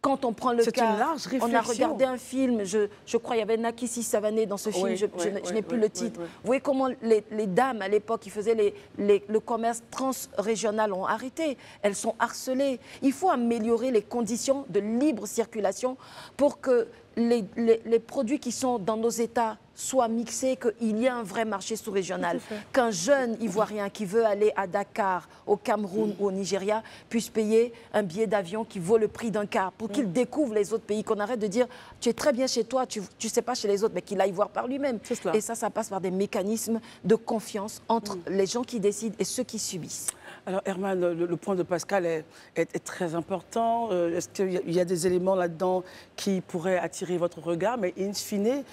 Quand on prend le cas, on a regardé un film, je crois qu'il y avait Nakissi Savané dans ce film, je n'ai plus le titre. Vous voyez comment les dames à l'époque qui faisaient le commerce transrégional ont arrêté. Elles sont harcelées. Il faut améliorer les conditions de libre circulation pour que les produits qui sont dans nos États soient mixés, qu'il y ait un vrai marché sous-régional. Qu'un jeune Ivoirien qui veut aller à Dakar, au Cameroun ou au Nigeria puisse payer un billet d'avion qui vaut le prix d'un quart pour qu'il découvre les autres pays, qu'on arrête de dire « tu es très bien chez toi, tu ne sais pas chez les autres », mais qu'il aille voir par lui-même. Et ça passe par des mécanismes de confiance entre les gens qui décident et ceux qui subissent. Alors Herman, le point de Pascal est très important. Est-ce qu'il y a des éléments là-dedans qui pourraient attirer votre regard? Mais in fine,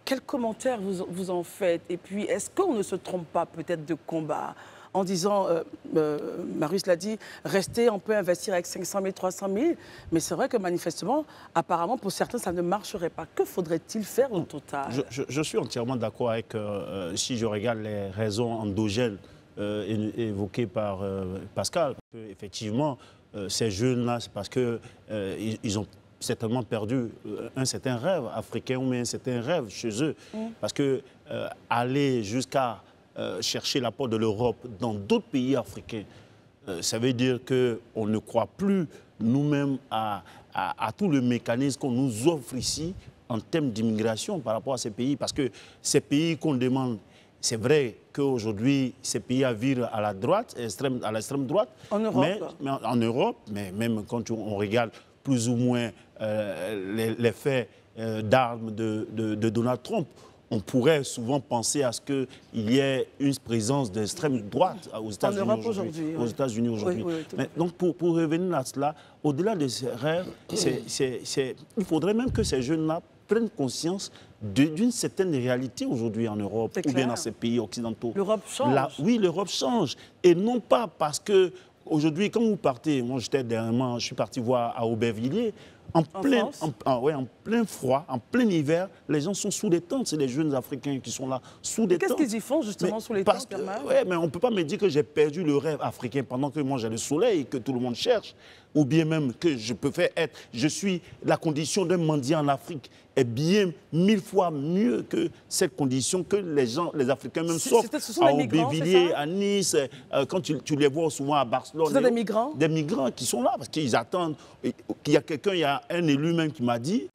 quel commentaire vous en faites? Et puis, est-ce qu'on ne se trompe pas peut-être de combat en disant, Marius l'a dit, rester, on peut investir avec 500 000, 300 000, mais c'est vrai que manifestement, apparemment, pour certains, ça ne marcherait pas. Que faudrait-il faire au total? Je suis entièrement d'accord avec, si je regarde les raisons endogènes évoquées par Pascal. Effectivement, ces jeunes-là, c'est parce qu'ils ont certainement perdu un certain rêve africain ou un certain rêve chez eux. Parce que aller jusqu'à chercher l'apport de l'Europe dans d'autres pays africains, ça veut dire qu'on ne croit plus nous-mêmes à tout le mécanisme qu'on nous offre ici en termes d'immigration par rapport à ces pays. Parce que ces pays qu'on demande, c'est vrai qu'aujourd'hui, ces pays virent à la droite, à l'extrême droite. En Europe. En Europe, mais même quand on regarde plus ou moins les faits d'armes de Donald Trump, on pourrait souvent penser à ce qu'il y ait une présence d'extrême droite aux États-Unis aujourd'hui. Aux États-Unis aujourd'hui. Donc pour revenir à cela, au-delà de ces rêves, il faudrait même que ces jeunes-là prennent conscience d'une certaine réalité aujourd'hui en Europe ou bien dans ces pays occidentaux. L'Europe change. Oui, l'Europe change. Et non pas parce que aujourd'hui, quand vous partez, moi j'étais dernièrement, je suis parti voir à Aubervilliers, en plein froid, en plein hiver, les gens sont sous des tentes. C'est les jeunes Africains qui sont là, sous des tentes. Qu'est-ce qu'ils y font justement sous les tentes, Oui, mais on ne peut pas me dire que j'ai perdu le rêve africain pendant que moi j'ai le soleil, que tout le monde cherche. Ou bien même que je peux faire être, je suis la condition d'un mendiant en Afrique est bien 1000 fois mieux que cette condition que les Africains même sauf à Aubervilliers, à Nice, quand tu les vois souvent à Barcelone. C'est des migrants? Des migrants qui sont là parce qu'ils attendent. Il y a un élu même qui m'a dit,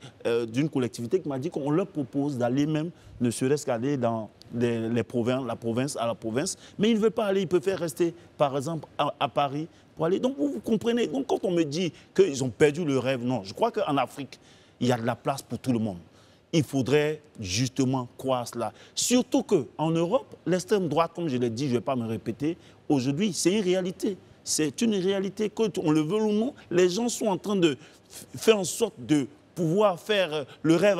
d'une collectivité qui m'a dit qu'on leur propose d'aller même, ne serait-ce qu'aller dans la province, mais ils ne veulent pas aller, ils préfèrent rester par exemple à Paris. Donc vous comprenez, donc quand on me dit qu'ils ont perdu le rêve, non, je crois qu'en Afrique, il y a de la place pour tout le monde. Il faudrait justement croire cela. Surtout qu'en Europe, l'extrême droite, comme je l'ai dit, je ne vais pas me répéter, aujourd'hui, c'est une réalité. C'est une réalité, qu'on le veut ou non, les gens sont en train de faire en sorte de pouvoir faire le rêve,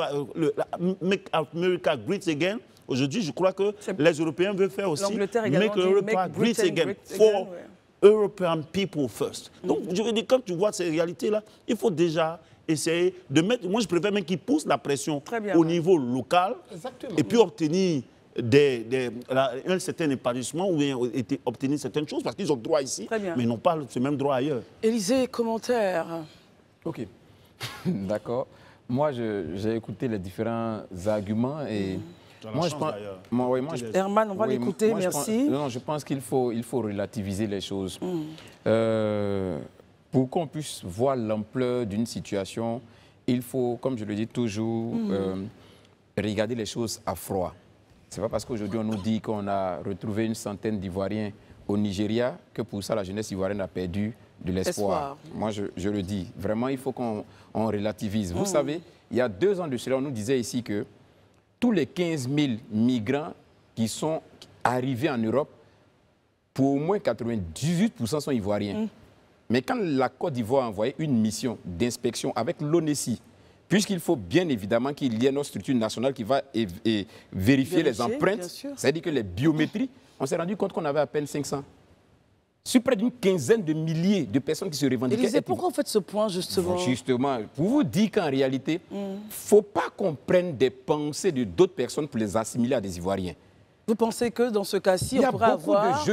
Make America Great Again. Aujourd'hui, je crois que les Européens veulent faire aussi Make America Great Again for European people first. Donc, je veux dire, quand tu vois ces réalités-là, il faut déjà essayer de mettre... Moi, je préfère même qu'ils poussent la pression au niveau local et puis obtenir un certain épanouissement ou obtenir certaines choses parce qu'ils ont droit ici, mais ils n'ont pas ce même droit ailleurs. Élysée, commentaire. OK. D'accord. Moi, j'ai écouté les différents arguments et... Moi, je pense, Herman, on va l'écouter, merci. Je pense qu'il faut relativiser les choses. Pour qu'on puisse voir l'ampleur d'une situation, il faut, comme je le dis toujours, regarder les choses à froid. Ce n'est pas parce qu'aujourd'hui on nous dit qu'on a retrouvé une centaine d'Ivoiriens au Nigeria que pour ça la jeunesse ivoirienne a perdu de l'espoir. Moi, je le dis. Vraiment, il faut qu'on relativise. Vous savez, il y a 2 ans de cela, on nous disait ici que tous les 15 000 migrants qui sont arrivés en Europe, pour au moins 98% sont ivoiriens. Mais quand la Côte d'Ivoire a envoyé une mission d'inspection avec l'ONESI, puisqu'il faut bien évidemment qu'il y ait notre structure nationale qui va vérifier les empreintes, c'est-à-dire que les biométries, on s'est rendu compte qu'on avait à peine 500. Sur près d'une quinzaine de milliers de personnes qui se revendiquaient. Élisée, pourquoi vous faites ce point, justement? Justement, pour vous dire qu'en réalité, il ne faut pas qu'on prenne des pensées de d'autres personnes pour les assimiler à des Ivoiriens. Vous pensez que dans ce cas-ci, on pourrait avoir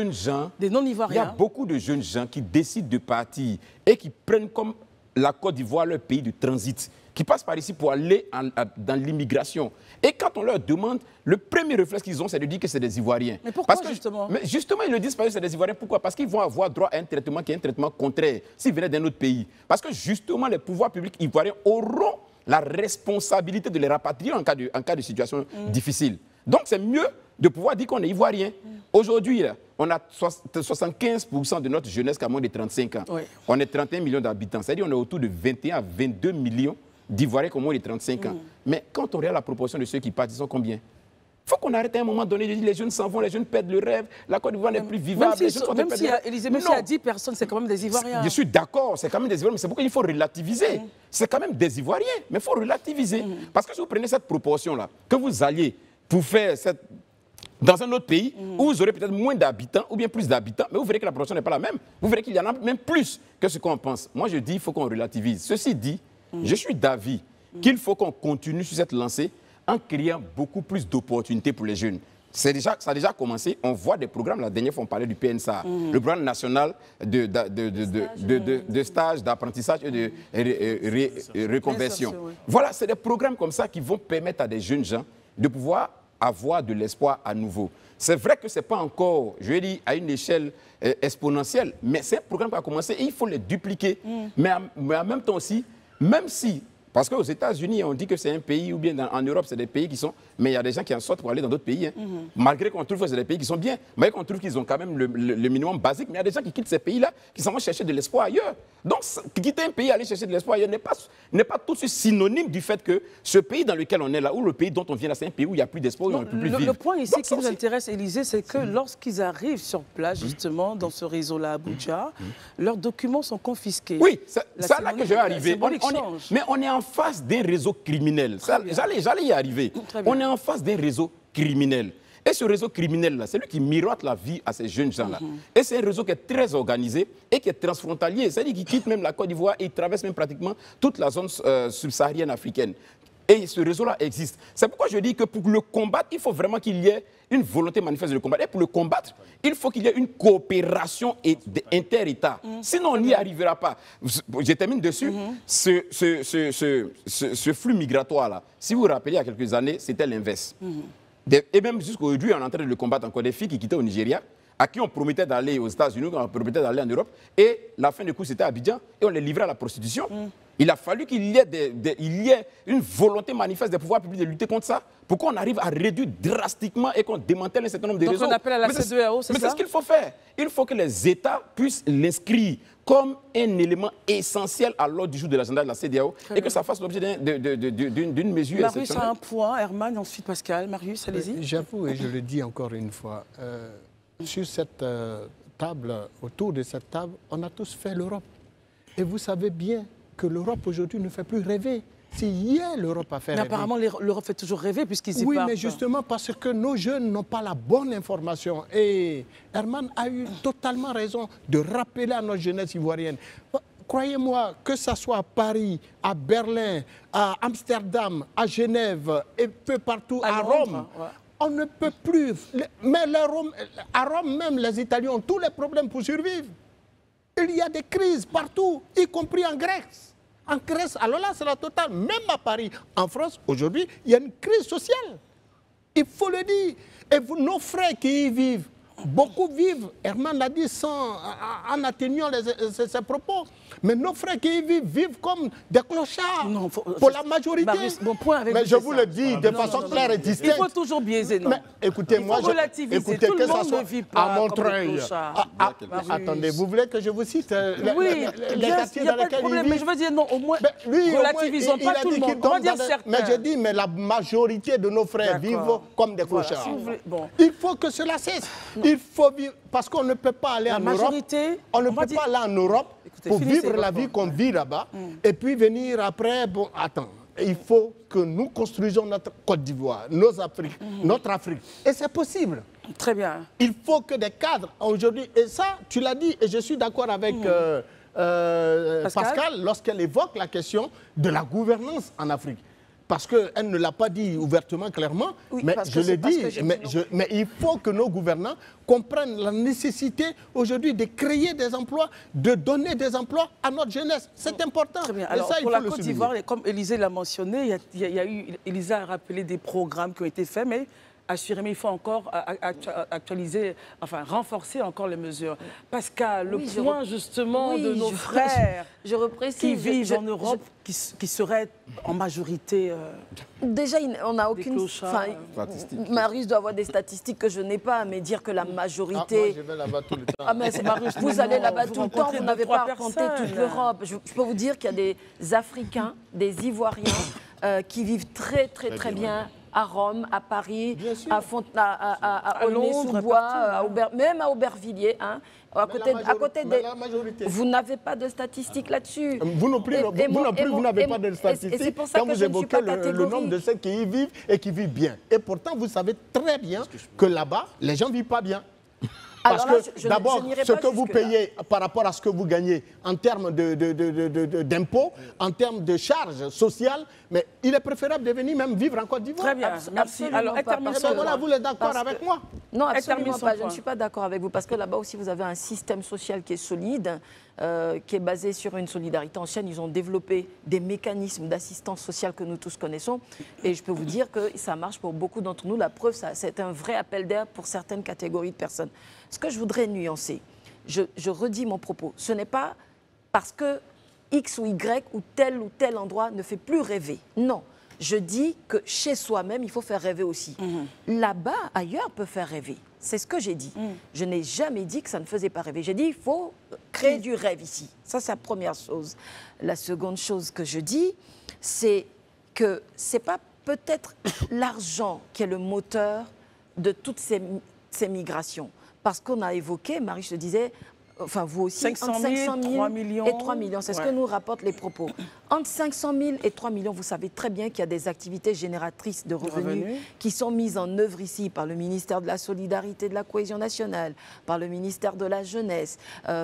des non-Ivoiriens? Il y a beaucoup de jeunes gens qui décident de partir et qui prennent comme la Côte d'Ivoire leur pays de transit, qui passent par ici pour aller dans l'immigration. Et quand on leur demande, le premier réflexe qu'ils ont, c'est de dire que c'est des Ivoiriens. Mais pourquoi, justement? Mais justement, ils le disent parce que c'est des Ivoiriens. Pourquoi? Parce qu'ils vont avoir droit à un traitement qui est un traitement contraire s'ils venaient d'un autre pays. Parce que justement, les pouvoirs publics ivoiriens auront la responsabilité de les rapatrier en cas de situation difficile. Donc, c'est mieux de pouvoir dire qu'on est Ivoirien. Aujourd'hui, on a 75% de notre jeunesse qui a moins de 35 ans. On est 31 millions d'habitants. C'est-à-dire qu'on est autour de 21 à 22 millions d'Ivoiriens qui ont moins de 35 ans. Mais quand on regarde la proportion de ceux qui partent, ils sont combien? Il faut qu'on arrête à un moment donné de dire les jeunes s'en vont, les jeunes perdent le rêve, la Côte d'Ivoire n'est plus vivable. Même s'il y a 10 personnes, c'est quand même des Ivoiriens. Je suis d'accord, c'est quand même des Ivoiriens, mais c'est pourquoi il faut relativiser. C'est quand même des Ivoiriens, mais il faut relativiser. Parce que si vous prenez cette proportion-là, que vous alliez pour faire dans un autre pays où vous aurez peut-être moins d'habitants ou bien plus d'habitants, mais vous verrez que la proportion n'est pas la même. Vous verrez qu'il y en a même plus que ce qu'on pense. Moi, je dis qu'il faut qu'on relativise. Ceci dit, je suis d'avis qu'il faut qu'on continue sur cette lancée en créant beaucoup plus d'opportunités pour les jeunes. Ça a déjà commencé. On voit des programmes. La dernière fois, on parlait du PNSA, le programme national de stage, d'apprentissage et de reconversion. Voilà, c'est des programmes comme ça qui vont permettre à des jeunes gens de pouvoir avoir de l'espoir à nouveau. C'est vrai que ce n'est pas encore, je vais dire, à une échelle exponentielle, mais c'est un programme qui a commencé et il faut les dupliquer. Mais en même temps aussi, même si Parce qu'aux États-Unis, on dit que c'est un pays, ou bien en Europe, c'est des pays qui sont... Mais il y a des gens qui en sortent pour aller dans d'autres pays. Hein. Malgré qu'on trouve que c'est des pays qui sont bien, mais qu'on trouve qu'ils ont quand même le minimum basique. Mais il y a des gens qui quittent ces pays-là, qui s'en vont chercher de l'espoir ailleurs. Donc, quitter un pays, aller chercher de l'espoir ailleurs n'est pas tout de suite synonyme du fait que ce pays dans lequel on est là, ou le pays dont on vient là, c'est un pays où il n'y a plus d'espoir, où on ne peut plus vivre. Le point ici Donc, qui nous intéresse, Élisée, c'est que lorsqu'ils arrivent sur place, justement, dans ce réseau-là, à Abuja, leurs documents sont confisqués. Oui, c'est là que je vais arriver. Mais on est en face d'un réseau criminel. J'allais y arriver. On est en face d'un réseau criminel. Et ce réseau criminel-là, c'est lui qui miroite la vie à ces jeunes gens-là. Et c'est un réseau qui est très organisé et qui est transfrontalier. C'est-à-dire qu'il quitte même la Côte d'Ivoire et il traverse même pratiquement toute la zone subsaharienne africaine. Et ce réseau-là existe. C'est pourquoi je dis que pour le combattre, il faut vraiment qu'il y ait une volonté manifeste de le combattre. Et pour le combattre, il faut qu'il y ait une coopération inter-État. Sinon, on n'y arrivera pas. Je termine dessus. Ce flux migratoire-là, si vous vous rappelez, il y a quelques années, c'était l'inverse. Et même jusqu'aujourd'hui, on est en train de le combattre encore. Des filles qui quittaient au Nigeria, à qui on promettait d'aller aux États-Unis, on promettait d'aller en Europe. Et la fin du coup, c'était à Abidjan. Et on les livrait à la prostitution. Il a fallu qu'il y ait une volonté manifeste des pouvoirs publics de lutter contre ça, pour qu'on arrive à réduire drastiquement et qu'on démantèle un certain nombre de réseaux. Donc on appelle à la C2AO, c'est ça? Mais c'est ce qu'il faut faire. Il faut que les États puissent l'inscrire comme un élément essentiel à l'ordre du jour de l'agenda de la CEDEAO et que ça fasse l'objet d'une mesure Marius exceptionnelle. a un point, Herman, ensuite Pascal. Marius, allez-y. J'avoue, et je le dis encore une fois, sur cette table, autour de cette table, on a tous fait l'Europe. Et vous savez bien que l'Europe aujourd'hui ne fait plus rêver. C'est hier l'Europe a fait rêver. Mais apparemment, l'Europe fait toujours rêver puisqu'ils y partent. Oui, mais justement parce que nos jeunes n'ont pas la bonne information. Et Herman a eu totalement raison de rappeler à notre jeunesse ivoirienne. Croyez-moi, que ce soit à Paris, à Berlin, à Amsterdam, à Genève et peu partout, à Rome, on ne peut plus. Mais à Rome même, les Italiens ont tous les problèmes pour survivre. Il y a des crises partout, y compris en Grèce. En Grèce, alors là, c'est la totale. Même à Paris, en France, aujourd'hui, il y a une crise sociale. Il faut le dire. Et nos frères qui y vivent, beaucoup vivent, Herman l'a dit en atténuant ses propos, mais nos frères qui y vivent comme des clochards, pour la majorité. Marius, mon point avec mais je vous le dis de façon claire et distincte. Il faut toujours biaiser, non? Mais écoutez, moi, relativiser. Tout le monde ne vit pas à Montreuil. Attendez, vous voulez que je vous cite les quartiers dans lesquels il vit? Mais je veux dire, non, au moins, relativisons pas tout le monde. On va dire certains. Mais je dis, mais la majorité de nos frères vivent comme des clochards. Il faut que cela cesse. Il faut vivre, parce qu'on ne peut pas aller en Europe. On ne peut pas aller en Europe pour vivre la vie qu'on vit là-bas et puis venir après. Bon, attends, il faut que nous construisions notre Côte d'Ivoire, notre Afrique. Et c'est possible. Très bien. Il faut que des cadres aujourd'hui, et ça, tu l'as dit, et je suis d'accord avec Pascal lorsqu'elle évoque la question de la gouvernance en Afrique. Parce qu'elle ne l'a pas dit ouvertement, clairement, oui, mais je l'ai dit. Mais il faut que nos gouvernants comprennent la nécessité aujourd'hui de créer des emplois, de donner des emplois à notre jeunesse. C'est important. Très bien. Alors, pour la Côte d'Ivoire, comme Élisée l'a mentionné, Élisée a rappelé des programmes qui ont été faits, mais assurément, il faut encore actualiser, enfin renforcer encore les mesures. Pascal, le point justement de nos frères qui vivent en Europe, qui seraient en majorité... Déjà, on n'a aucune... Marius doit avoir des statistiques que je n'ai pas, mais dire que la majorité... moi, je vais là-bas tout le temps. Ah, mais Marius, vous allez là-bas tout le temps, vous n'avez pas raconté toute l'Europe. Je peux vous dire qu'il y a des Africains, des Ivoiriens qui vivent très bien à Rome, à Paris, à Aulnay-sous-Bois, même à Aubervilliers. Hein. À côté des... Vous n'avez pas de statistiques là-dessus. Vous non plus, vous n'avez pas de statistiques quand vous évoquez le nombre de ceux qui y vivent et qui vivent bien. Et pourtant, vous savez très bien que là-bas, les gens ne vivent pas bien. Parce que d'abord, ce que vous payez par rapport à ce que vous gagnez en termes d'impôts, en termes de charges sociales, mais il est préférable de venir même vivre en Côte d'Ivoire. Très bien, merci. Alors, voilà, vous êtes d'accord avec moi? Non, absolument pas. Je ne suis pas d'accord avec vous parce que là-bas aussi, vous avez un système social qui est solide, qui est basé sur une solidarité ancienne. Ils ont développé des mécanismes d'assistance sociale que nous tous connaissons. Et je peux vous dire que ça marche pour beaucoup d'entre nous. La preuve, c'est un vrai appel d'air pour certaines catégories de personnes. Ce que je voudrais nuancer, je redis mon propos, ce n'est pas parce que X ou Y ou tel endroit ne fait plus rêver. Non. Je dis que chez soi-même, il faut faire rêver aussi. Là-bas, ailleurs, peut faire rêver. C'est ce que j'ai dit. Je n'ai jamais dit que ça ne faisait pas rêver. J'ai dit il faut créer du rêve ici. Ça, c'est la première chose. La seconde chose que je dis, c'est que ce n'est pas peut-être l'argent qui est le moteur de toutes ces migrations. Parce qu'on a évoqué, Marie, je te disais, enfin vous aussi, 500 000, 3 millions. et 3 millions. C'est ce que nous rapportent les propos. Entre 500 000 et 3 millions, vous savez très bien qu'il y a des activités génératrices de revenus qui sont mises en œuvre ici par le ministère de la Solidarité et de la Cohésion nationale, par le ministère de la Jeunesse,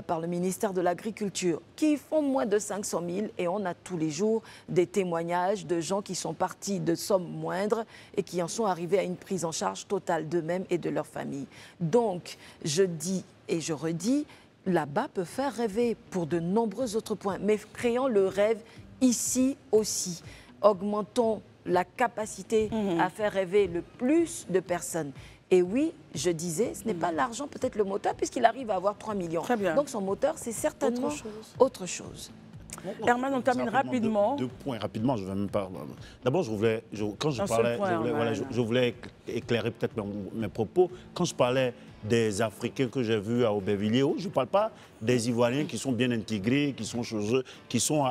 par le ministère de l'Agriculture, qui font moins de 500 000 et on a tous les jours des témoignages de gens qui sont partis de sommes moindres et qui en sont arrivés à une prise en charge totale d'eux-mêmes et de leur famille. Donc, je dis et je redis, là-bas peut faire rêver pour de nombreux autres points, mais créons le rêve ici aussi. Augmentons la capacité à faire rêver le plus de personnes. Et oui, je disais, ce n'est pas l'argent peut-être le moteur, puisqu'il arrive à avoir 3 millions. Très bien. Donc son moteur, c'est certainement autre chose. Herman, on termine rapidement. Deux points rapidement, je ne vais même pas. D'abord, quand je parlais, je voulais éclairer peut-être mes propos. Quand je parlais des Africains que j'ai vus à Aubervilliers, je ne parle pas des Ivoiriens qui sont bien intégrés, qui sont chez eux, qui sont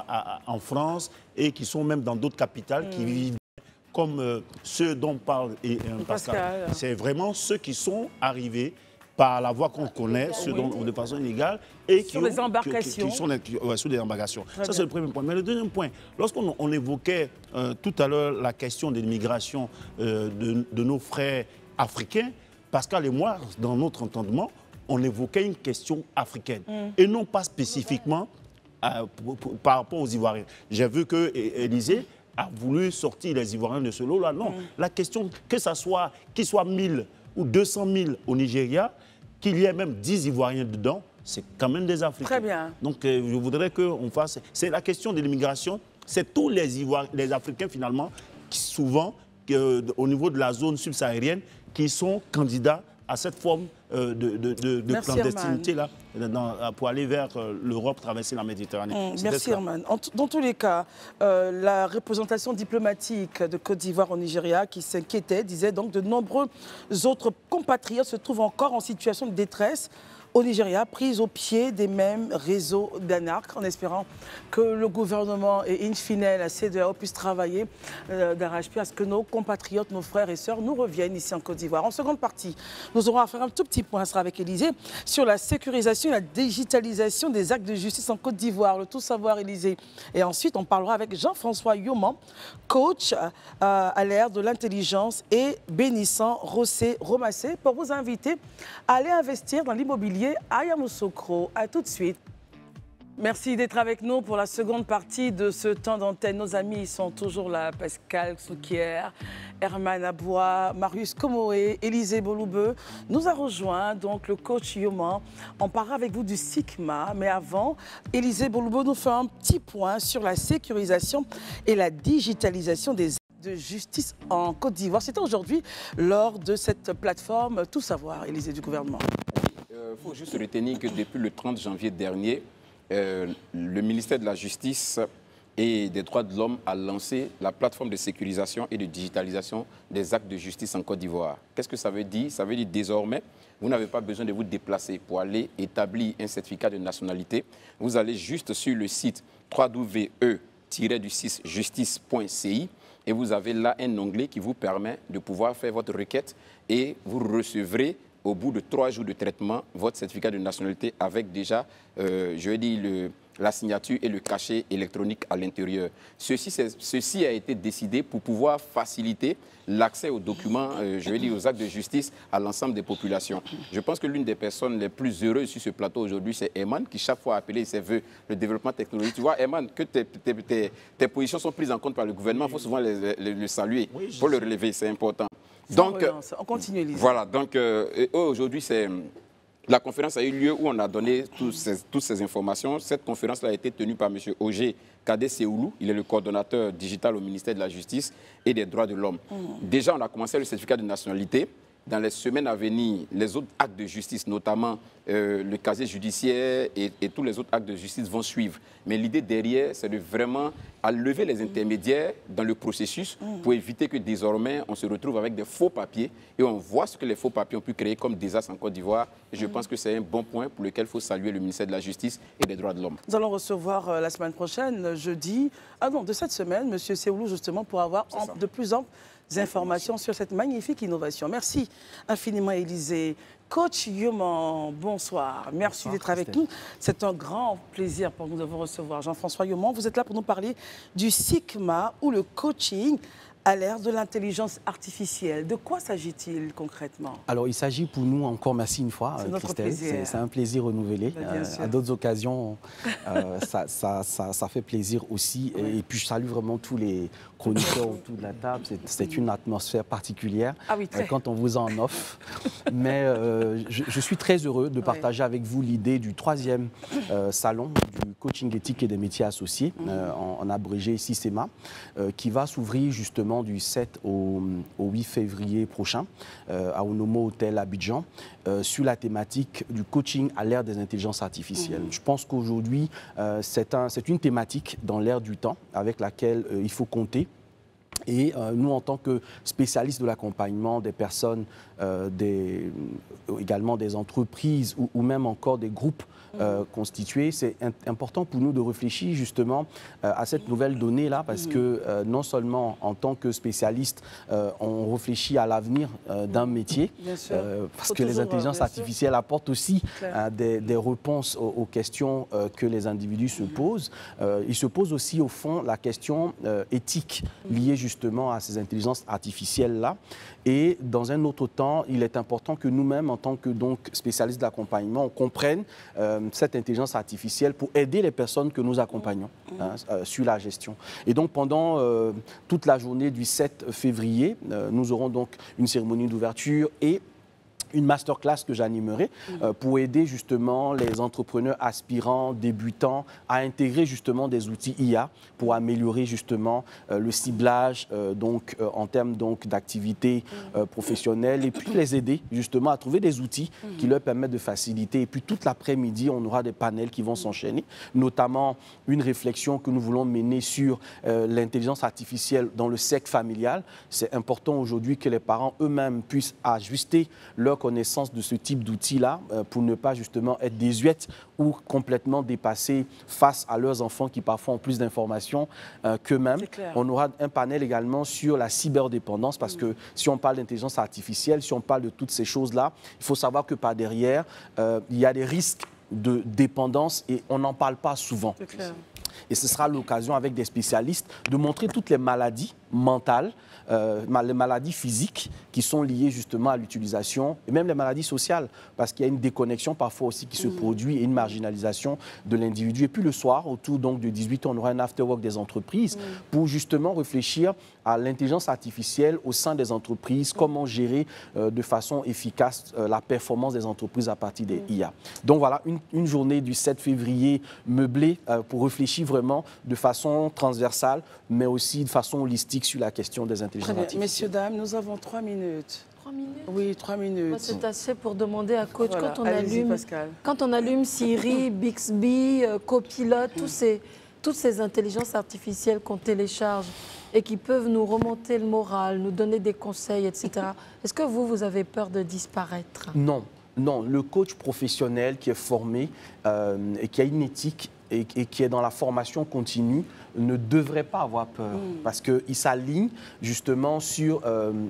en France et qui sont même dans d'autres capitales, qui vivent comme ceux dont parle Pascal. C'est vraiment ceux qui sont arrivés par la voie qu'on connaît, ceux de façon illégale, et qui sont des embarcations. Sur des embarcations. Ça, c'est le premier point. Mais le deuxième point, lorsqu'on évoquait tout à l'heure la question de l'immigration de nos frères africains, Pascal et moi, dans notre entendement, on évoquait une question africaine, et non pas spécifiquement par rapport aux Ivoiriens. J'ai vu qu'Élysée a voulu sortir les Ivoiriens de ce lot-là. Non, la question, que ça soit, qu'il soit 1000 ou 200 000 au Nigeria, qu'il y ait même 10 Ivoiriens dedans, c'est quand même des Africains. Très bien. Donc, je voudrais qu'on fasse... C'est la question de l'immigration, c'est tous les Africains, finalement, qui souvent, au niveau de la zone subsaharienne, qui sont candidats à cette forme de clandestinité-là, pour aller vers l'Europe, traverser la Méditerranée. Merci Herman. Dans tous les cas, la représentation diplomatique de Côte d'Ivoire au Nigeria, qui s'inquiétait, disait donc de nombreux autres compatriotes se trouvent encore en situation de détresse au Nigeria, prise au pied des mêmes réseaux d'anarques, en espérant que le gouvernement et in fine la CEDEAO puissent travailler d'arrache-pied à ce que nos compatriotes, nos frères et sœurs nous reviennent ici en Côte d'Ivoire. En seconde partie, nous aurons à faire un tout petit point, ce sera avec Élysée, sur la sécurisation et la digitalisation des actes de justice en Côte d'Ivoire, le tout savoir Élysée. Et ensuite, on parlera avec Jean-François Yoman, coach à l'ère de l'intelligence, et Bénissant Romassé, pour vous inviter à aller investir dans l'immobilier à Yamoussoukro. À tout de suite. Merci d'être avec nous pour la seconde partie de ce temps d'antenne. Nos amis sont toujours là. Pascal Souquier, Herman Aboua, Marius Komoé, Élysée Boloubeu. Nous a rejoint donc le coach Yoman. On parlera avec vous du SICMA. Mais avant, Élysée Boloubeu nous fait un petit point sur la sécurisation et la digitalisation des de justice en Côte d'Ivoire. C'était aujourd'hui lors de cette plateforme Tout Savoir, Élysée du gouvernement. Il faut juste retenir que depuis le 30 janvier dernier, le ministère de la Justice et des Droits de l'Homme a lancé la plateforme de sécurisation et de digitalisation des actes de justice en Côte d'Ivoire. Qu'est-ce que ça veut dire? Ça veut dire désormais, vous n'avez pas besoin de vous déplacer pour aller établir un certificat de nationalité. Vous allez juste sur le site www.justice.ci et vous avez là un onglet qui vous permet de pouvoir faire votre requête et vous recevrez au bout de 3 jours de traitement, votre certificat de nationalité avec déjà, je vais dire, la signature et le cachet électronique à l'intérieur. Ceci a été décidé pour pouvoir faciliter l'accès aux documents, je vais dire, aux actes de justice à l'ensemble des populations. Je pense que l'une des personnes les plus heureuses sur ce plateau aujourd'hui, c'est Herman, qui chaque fois a appelé ses voeux le développement technologique. Tu vois, Herman, que tes positions sont prises en compte par le gouvernement, il faut souvent le saluer, il faut le relever, c'est important. Donc, on continue, Élysée. Voilà, donc aujourd'hui, la conférence a eu lieu où on a donné toutes ces informations. Cette conférence a été tenue par M. Ogé Kadé Seoulou. Il est le coordonnateur digital au ministère de la Justice et des Droits de l'Homme. Déjà, on a commencé le certificat de nationalité. dans les semaines à venir, les autres actes de justice, notamment le casier judiciaire et tous les autres actes de justice vont suivre. Mais l'idée derrière, c'est de vraiment lever les intermédiaires dans le processus pour éviter que désormais, on se retrouve avec des faux papiers et on voit ce que les faux papiers ont pu créer comme désastre en Côte d'Ivoire. Et je pense que c'est un bon point pour lequel il faut saluer le ministère de la Justice et des Droits de l'Homme. Nous allons recevoir la semaine prochaine, jeudi, de cette semaine, M. Seoulou, justement, pour avoir de plus amples informations sur cette magnifique innovation. Merci infiniment, Élisée. Coach Yoman, bonsoir. Merci d'être avec nous. C'est un grand plaisir pour nous de vous recevoir. Jean-François Yoman, vous êtes là pour nous parler du SICMA ou le coaching à l'ère de l'intelligence artificielle. De quoi s'agit-il concrètement? Alors, il s'agit pour nous, encore merci une fois, Christelle. C'est un plaisir renouvelé. À d'autres occasions, ça fait plaisir aussi. Oui. Et puis, je salue vraiment tous les chroniqueurs autour de la table. C'est une atmosphère particulière quand on vous en offre. Mais je suis très heureux de partager avec vous l'idée du 3e salon du coaching éthique et des métiers associés, en abrégé SICMA, qui va s'ouvrir justement du 7 au 8 février prochain à Onomo Hotel Abidjan sur la thématique du coaching à l'ère des intelligences artificielles. Je pense qu'aujourd'hui, c'est une thématique dans l'ère du temps avec laquelle il faut compter. Et nous, en tant que spécialistes de l'accompagnement des personnes, également des entreprises ou même encore des groupes constitués, c'est important pour nous de réfléchir justement à cette nouvelle donnée-là parce que non seulement en tant que spécialistes, on réfléchit à l'avenir d'un métier, parce que les intelligences artificielles apportent aussi des réponses aux questions que les individus se posent. Ils se posent aussi au fond la question éthique liée justement à ces intelligences artificielles-là. Et dans un autre temps, il est important que nous-mêmes, en tant que spécialistes de l'accompagnement, on comprenne cette intelligence artificielle pour aider les personnes que nous accompagnons sur la gestion. Et donc, pendant toute la journée du 7 février, nous aurons donc une cérémonie d'ouverture et une masterclass que j'animerai pour aider justement les entrepreneurs aspirants, débutants à intégrer justement des outils IA pour améliorer justement le ciblage en termes d'activités professionnelles et puis les aider justement à trouver des outils qui leur permettent de faciliter. Et puis toute l'après-midi, on aura des panels qui vont s'enchaîner, notamment une réflexion que nous voulons mener sur l'intelligence artificielle dans le cercle familial. C'est important aujourd'hui que les parents eux-mêmes puissent ajuster leur connaissance de ce type d'outils-là pour ne pas justement être désuètes ou complètement dépassés face à leurs enfants qui parfois ont plus d'informations qu'eux-mêmes. On aura un panel également sur la cyberdépendance parce que si on parle d'intelligence artificielle, si on parle de toutes ces choses-là, il faut savoir que par derrière, il y a des risques de dépendance et on n'en parle pas souvent. Et ce sera l'occasion avec des spécialistes de montrer toutes les maladies mentales, les maladies physiques qui sont liées justement à l'utilisation et même les maladies sociales parce qu'il y a une déconnexion parfois aussi qui se produit et une marginalisation de l'individu. Et puis le soir, autour donc de 18h, on aura un after-work des entreprises pour justement réfléchir à l'intelligence artificielle au sein des entreprises, comment gérer de façon efficace la performance des entreprises à partir des IA. Donc voilà, une journée du 7 février meublée pour réfléchir vraiment de façon transversale, mais aussi de façon holistique sur la question des intelligences artificielles. Messieurs, dames, nous avons 3 minutes. 3 minutes? Oui, 3 minutes. C'est assez pour demander à coach, voilà. Quand on allume Siri, Bixby, Copilot, toutes ces intelligences artificielles qu'on télécharge et qui peuvent nous remonter le moral, nous donner des conseils, etc. Est-ce que vous avez peur de disparaître? Non. Non, le coach professionnel qui est formé et qui a une éthique et qui est dans la formation continue ne devrait pas avoir peur parce qu'il s'aligne justement sur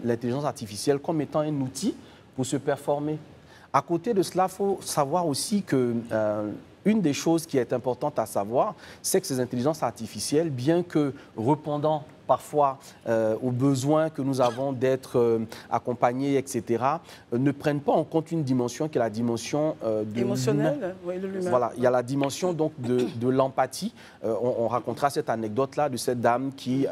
l'intelligence artificielle comme étant un outil pour se performer. À côté de cela, il faut savoir aussi que une des choses qui est importante à savoir, c'est que ces intelligences artificielles, bien que répondant parfois aux besoins que nous avons d'être accompagnés, etc., ne prennent pas en compte une dimension qui est la dimension émotionnelle, oui, de l'humain. Voilà, il y a la dimension donc de l'empathie. On racontera cette anecdote-là de cette dame qui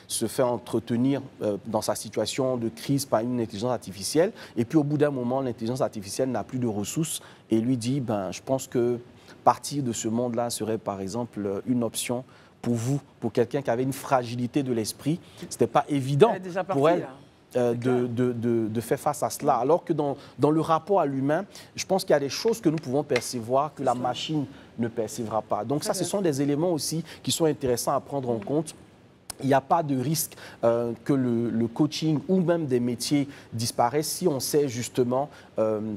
se fait entretenir dans sa situation de crise par une intelligence artificielle. Et puis au bout d'un moment, l'intelligence artificielle n'a plus de ressources et lui dit, je pense que partir de ce monde-là serait par exemple une option pour vous, pour quelqu'un qui avait une fragilité de l'esprit. Ce n'était pas évident pour elle. de faire face à cela. Alors que dans le rapport à l'humain, je pense qu'il y a des choses que nous pouvons percevoir que la machine ne percevra pas. Donc ça, ce sont des éléments aussi qui sont intéressants à prendre en compte. Il n'y a pas de risque que le coaching ou même des métiers disparaissent si on sait justement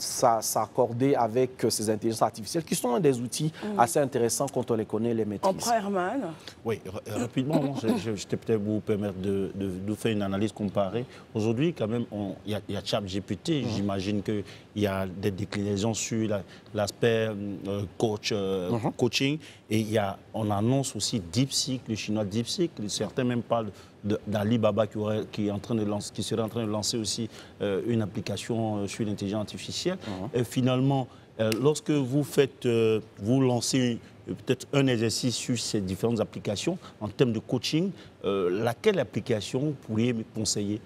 s'accorder avec ces intelligences artificielles qui sont des outils assez intéressants quand on les connaît, les maîtrise. En prend Herman. Oui, rapidement, je vais peut-être vous permettre de faire une analyse comparée. Aujourd'hui, quand même, il y a ChatGPT. J'imagine qu'il y a des déclinaisons sur l'aspect coaching. Et on annonce aussi DeepSeek, le chinois DeepSeek. Certains même parlent d'Alibaba qui serait en train de lancer aussi une application sur l'intelligence artificielle. Et finalement, lorsque vous lancez peut-être un exercice sur ces différentes applications en termes de coaching, laquelle application pourriez me conseiller?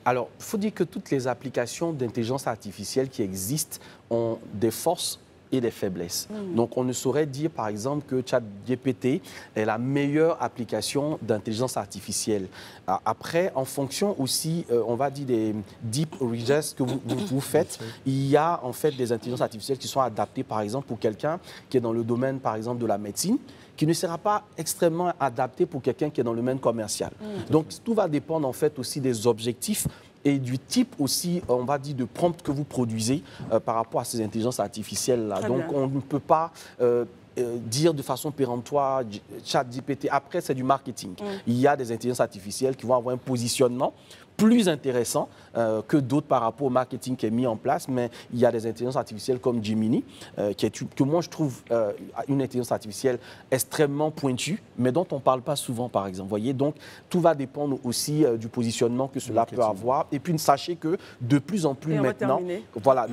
Alors, il faut dire que toutes les applications d'intelligence artificielle qui existent ont des forces et des faiblesses. Donc, on ne saurait dire, par exemple, que ChatGPT est la meilleure application d'intelligence artificielle. Après, en fonction aussi, on va dire, des deep research que vous faites, il y a en fait des intelligences artificielles qui sont adaptées, par exemple, pour quelqu'un qui est dans le domaine, par exemple, de la médecine, qui ne sera pas extrêmement adapté pour quelqu'un qui est dans le domaine commercial. Donc, tout va dépendre, en fait, aussi des objectifs et du type aussi, on va dire, de prompt que vous produisez par rapport à ces intelligences artificielles-là. Donc, on ne peut pas dire de façon péremptoire ChatGPT. Après, c'est du marketing. Il y a des intelligences artificielles qui vont avoir un positionnement plus intéressant que d'autres par rapport au marketing qui est mis en place, mais il y a des intelligences artificielles comme Gemini, que moi je trouve une intelligence artificielle extrêmement pointue, mais dont on ne parle pas souvent, par exemple. Voyez, donc tout va dépendre aussi du positionnement que cela peut avoir. Et puis sachez que de plus en plus maintenant, voilà,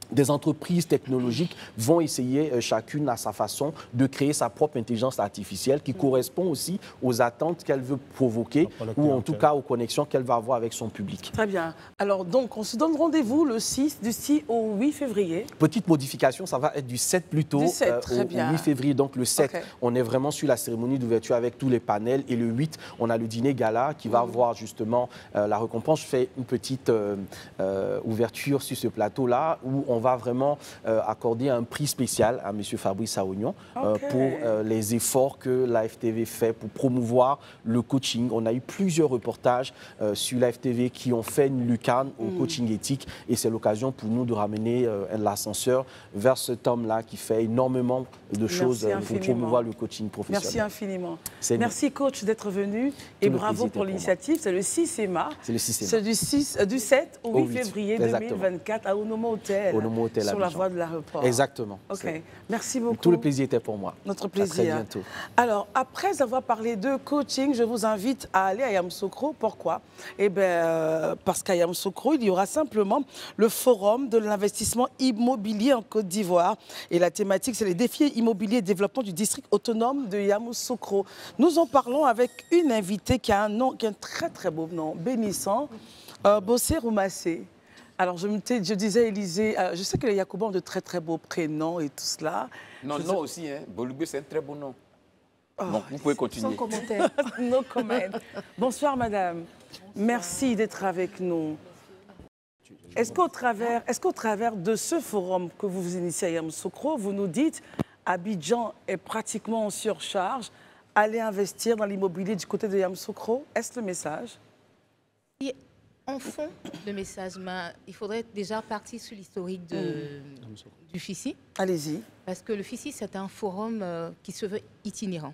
des entreprises technologiques vont essayer chacune à sa façon de créer sa propre intelligence artificielle qui correspond aussi aux attentes qu'elle veut provoquer ou en tout cas aux connexions qu'elle va avoir avec son public. Très bien. Alors donc, on se donne rendez-vous du 6 au 8 février. Petite modification, ça va être du 7 plutôt au 8 février. Donc le 7, on est vraiment sur la cérémonie d'ouverture avec tous les panels et le 8, on a le dîner gala qui va avoir justement la récompense. Je fais une petite ouverture sur ce plateau-là où on va vraiment accorder un prix spécial à M. Fabrice Aounion pour les efforts que l'AFTV fait pour promouvoir le coaching. On a eu plusieurs reportages sur l'AFTV qui ont fait une lucarne au coaching éthique et c'est l'occasion pour nous de ramener l'ascenseur vers cet homme-là qui fait énormément de choses pour promouvoir le coaching professionnel. Merci infiniment. Merci coach d'être venu et bravo pour l'initiative. C'est le 6 EMA. C'est le 6 EMA. C'est du 7 au 8 février 2024 à Onomo Hotel. Sur la voie de l'aéroport. Exactement. Ok. Merci beaucoup. Tout le plaisir était pour moi. Notre plaisir. À très bientôt. Alors, après avoir parlé de coaching, je vous invite à aller à Yamoussoukro. Pourquoi? Eh bien, parce qu'à Yamoussoukro, il y aura simplement le forum de l'investissement immobilier en Côte d'Ivoire. Et la thématique, c'est les défis immobiliers et développement du district autonome de Yamoussoukro. Nous en parlons avec une invitée qui a un nom, qui a un très très beau nom, bénissant, Bossé Roumassé. Alors, je disais, Élisée, je sais que les Yacouba ont de très, très beaux prénoms et tout cela. Non, non aussi, hein. Bolugbe, c'est un très bon nom. Donc, vous pouvez continuer. Sans commentaire. No comment. Bonsoir, madame. Merci d'être avec nous. Est-ce qu'au travers de ce forum que vous initiez à Yamoussoukro, vous nous dites Abidjan est pratiquement en surcharge, allez investir dans l'immobilier du côté de Yamoussoukro? Est-ce le message? En fond, le message, il faudrait déjà partir sur l'historique du FICI. Allez-y. Parce que le FICI, c'est un forum qui se veut itinérant.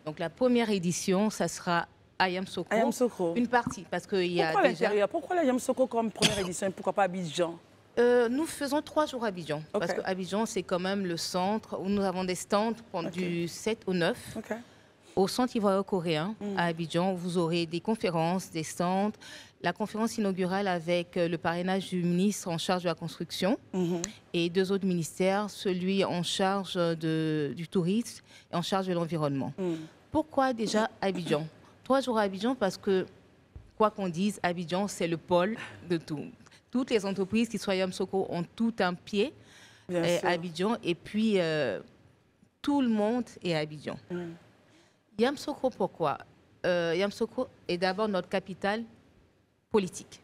Donc la première édition, ça sera à Yamoussoukro. Une partie, parce qu'il y a pourquoi déjà... Pourquoi la Yamoussoukro comme première édition et pourquoi pas Abidjan? Nous faisons 3 jours à Abidjan. Parce qu'Abidjan, c'est quand même le centre où nous avons des stands du 7 au 9. Au centre ivoiro-coréen, à Abidjan, vous aurez des conférences, des stands. La conférence inaugurale avec le parrainage du ministre en charge de la construction et 2 autres ministères, celui en charge du tourisme et en charge de l'environnement. Pourquoi déjà Abidjan? 3 jours à Abidjan parce que, quoi qu'on dise, Abidjan, c'est le pôle de tout. Toutes les entreprises qui sont à Yamoussoukro ont tout un pied à Abidjan et puis tout le monde est à Abidjan. Yamoussoukro, pourquoi? Yamoussoukro est d'abord notre capitale politique.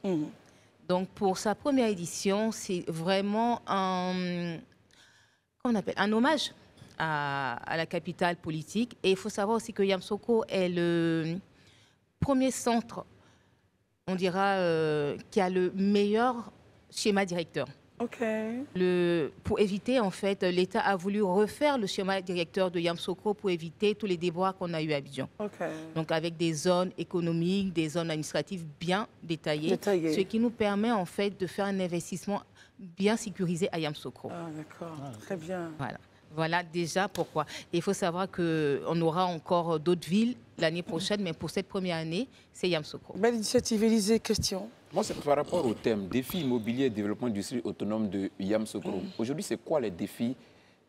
Donc, pour sa première édition, c'est vraiment un hommage à la capitale politique. Et il faut savoir aussi que Yamoussoukro est le premier centre, on dira, qui a le meilleur schéma directeur. Pour éviter, en fait, l'État a voulu refaire le schéma directeur de Yamoussoukro pour éviter tous les déboires qu'on a eu à Abidjan. Donc avec des zones économiques, des zones administratives bien détaillées, ce qui nous permet en fait de faire un investissement bien sécurisé à Yamoussoukro. Ah d'accord, très bien. Voilà déjà pourquoi. Et il faut savoir qu'on aura encore d'autres villes l'année prochaine, mais pour cette première année, c'est Yamoussoukro. Belle initiative, Élisée, question. Moi, c'est par rapport au thème défis immobiliers et développement industriel autonome de Yamoussoukro. Aujourd'hui, c'est quoi les défis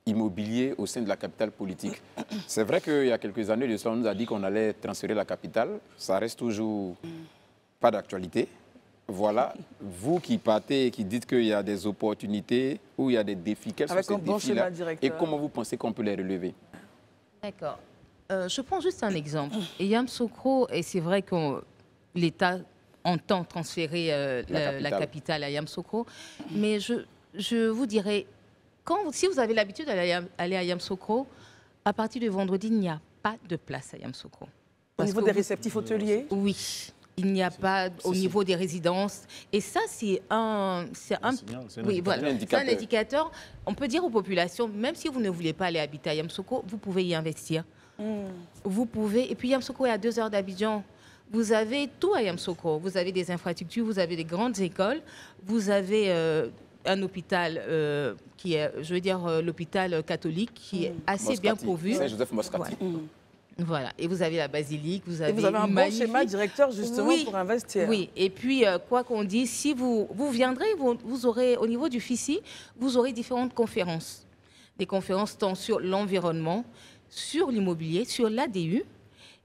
immobiliers au sein de la capitale politique? C'est vrai qu'il y a quelques années, le on nous a dit qu'on allait transférer la capitale. Ça reste toujours pas d'actualité. Voilà, vous qui partez et qui dites qu'il y a des opportunités ou il y a des défis, quels sont ces défis-là et comment vous pensez qu'on peut les relever? D'accord. Je prends juste un exemple. Yamoussoukro, et c'est vrai que l'État entend transférer la capitale à Yamoussoukro, mais je vous dirais, si vous avez l'habitude d'aller à Yamoussoukro, à partir de vendredi, il n'y a pas de place à Yamoussoukro. Au niveau des réceptifs hôteliers? Oui. Il n'y a pas au niveau des résidences. Et ça, c'est un indicateur. On peut dire aux populations, même si vous ne voulez pas aller habiter à Yamoussoukro, vous pouvez y investir. Vous pouvez. Et puis Yamoussoukro est à 2 heures d'Abidjan. Vous avez tout à Yamoussoukro. Vous avez des infrastructures, vous avez des grandes écoles, vous avez un hôpital qui est, je veux dire, l'hôpital catholique qui est assez bien pourvu. Saint-Joseph Moscati. Voilà, et vous avez la basilique, vous avez un bon schéma directeur justement pour investir. Oui, et puis quoi qu'on dise, si vous viendrez, vous aurez au niveau du FICI, vous aurez différentes conférences. Des conférences tant sur l'environnement, sur l'immobilier, sur l'ADU.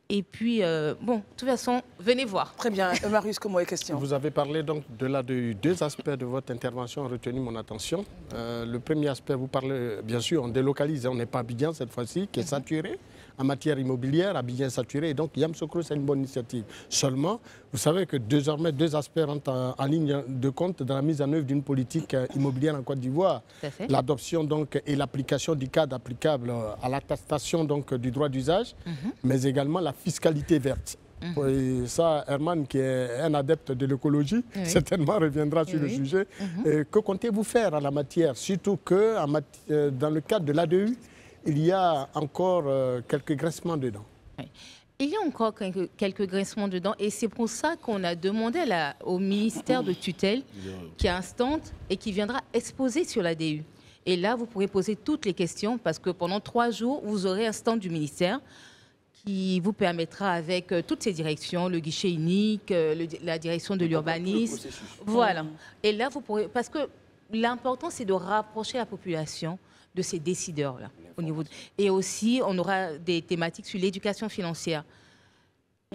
Et puis, bon, de toute façon, venez voir. Très bien. Marius, comment est la question? Vous avez parlé donc de l'ADU. 2 aspects de votre intervention ont retenu mon attention. Le premier aspect, vous parlez, bien sûr, on délocalise, on n'est pas Abidjan cette fois-ci, qui est saturé en matière immobilière, Abidjan saturé. Et donc, Yamoussoukro, c'est une bonne initiative. Seulement, vous savez que désormais, 2 aspects rentrent en ligne de compte dans la mise en œuvre d'une politique immobilière en Côte d'Ivoire. L'adoption donc et l'application du cadre applicable à l'attestation donc du droit d'usage, mais également la fiscalité verte. Et ça, Herman, qui est un adepte de l'écologie, certainement reviendra sur le sujet. Que comptez-vous faire en la matière? Surtout que dans le cadre de l'ADU, il y a encore quelques grincements dedans. Il y a encore quelques grincements dedans et c'est pour ça qu'on a demandé au ministère de tutelle qui a un stand et qui viendra exposer sur l'ADU. Et là, vous pourrez poser toutes les questions parce que pendant 3 jours, vous aurez un stand du ministère qui vous permettra avec toutes ces directions, le guichet unique, la direction de l'urbanisme. Voilà. Et là, vous pourrez... Parce que l'important, c'est de rapprocher la population de ces décideurs-là. Et aussi, on aura des thématiques sur l'éducation financière,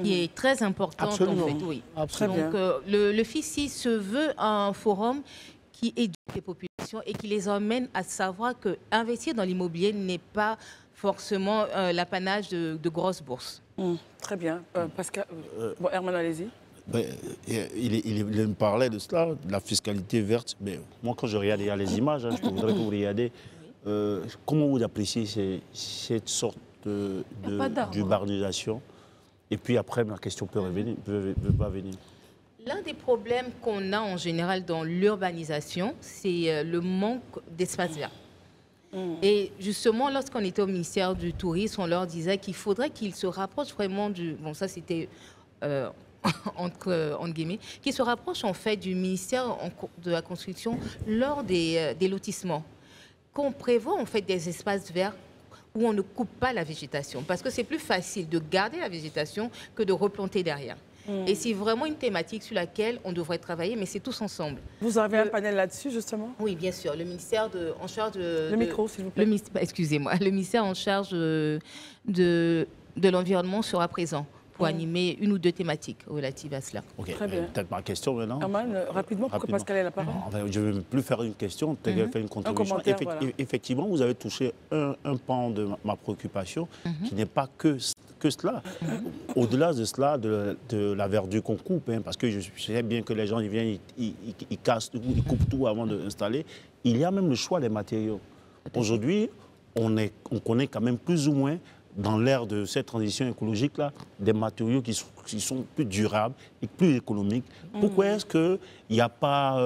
qui est très importante. Absolument. En fait, oui. Absolument. Donc, le FICI se veut un forum qui éduque les populations et qui les emmène à savoir qu'investir dans l'immobilier n'est pas forcément l'apanage de grosses bourses. Très bien. Pascal, bon, Herman, allez-y. Il me parlait de cela, de la fiscalité verte. Mais moi, quand je regarde les images, je voudrais que vous regardiez. Comment vous appréciez cette sorte d'urbanisation? Et puis après, ma question peut pas venir. L'un des problèmes qu'on a en général dans l'urbanisation, c'est le manque d'espace vert. Et justement, lorsqu'on était au ministère du Tourisme, on leur disait qu'il faudrait qu'ils se rapprochent vraiment du... Bon, ça, c'était... entre guillemets, qui se rapprochent en fait du ministère de la Construction lors des lotissements. Qu'on prévoit en fait des espaces verts où on ne coupe pas la végétation. Parce que c'est plus facile de garder la végétation que de replanter derrière. Et c'est vraiment une thématique sur laquelle on devrait travailler, mais c'est tous ensemble. Vous avez un panel là-dessus, justement? Oui, bien sûr. Le ministère en charge de... Le micro, s'il vous plaît. Excusez-moi. Le ministère en charge de l'environnement sera présent pour animer 1 ou 2 thématiques relatives à cela. Okay. Très bien. Peut-être ma question maintenant. Herman, rapidement, pour que Pascal ait la parole. Je ne vais plus faire une question, peut-être faire une contribution. Voilà. Effectivement, vous avez touché un pan de ma préoccupation qui n'est pas que que cela. Au-delà de cela, de la verdure qu'on coupe, hein, parce que je sais bien que les gens ils viennent, ils cassent, ils coupent tout avant d'installer. Il y a même le choix des matériaux. Aujourd'hui, on connaît quand même plus ou moins, dans l'ère de cette transition écologique-là, des matériaux qui sont plus durables et plus économiques. Pourquoi est-ce qu'il n'y a pas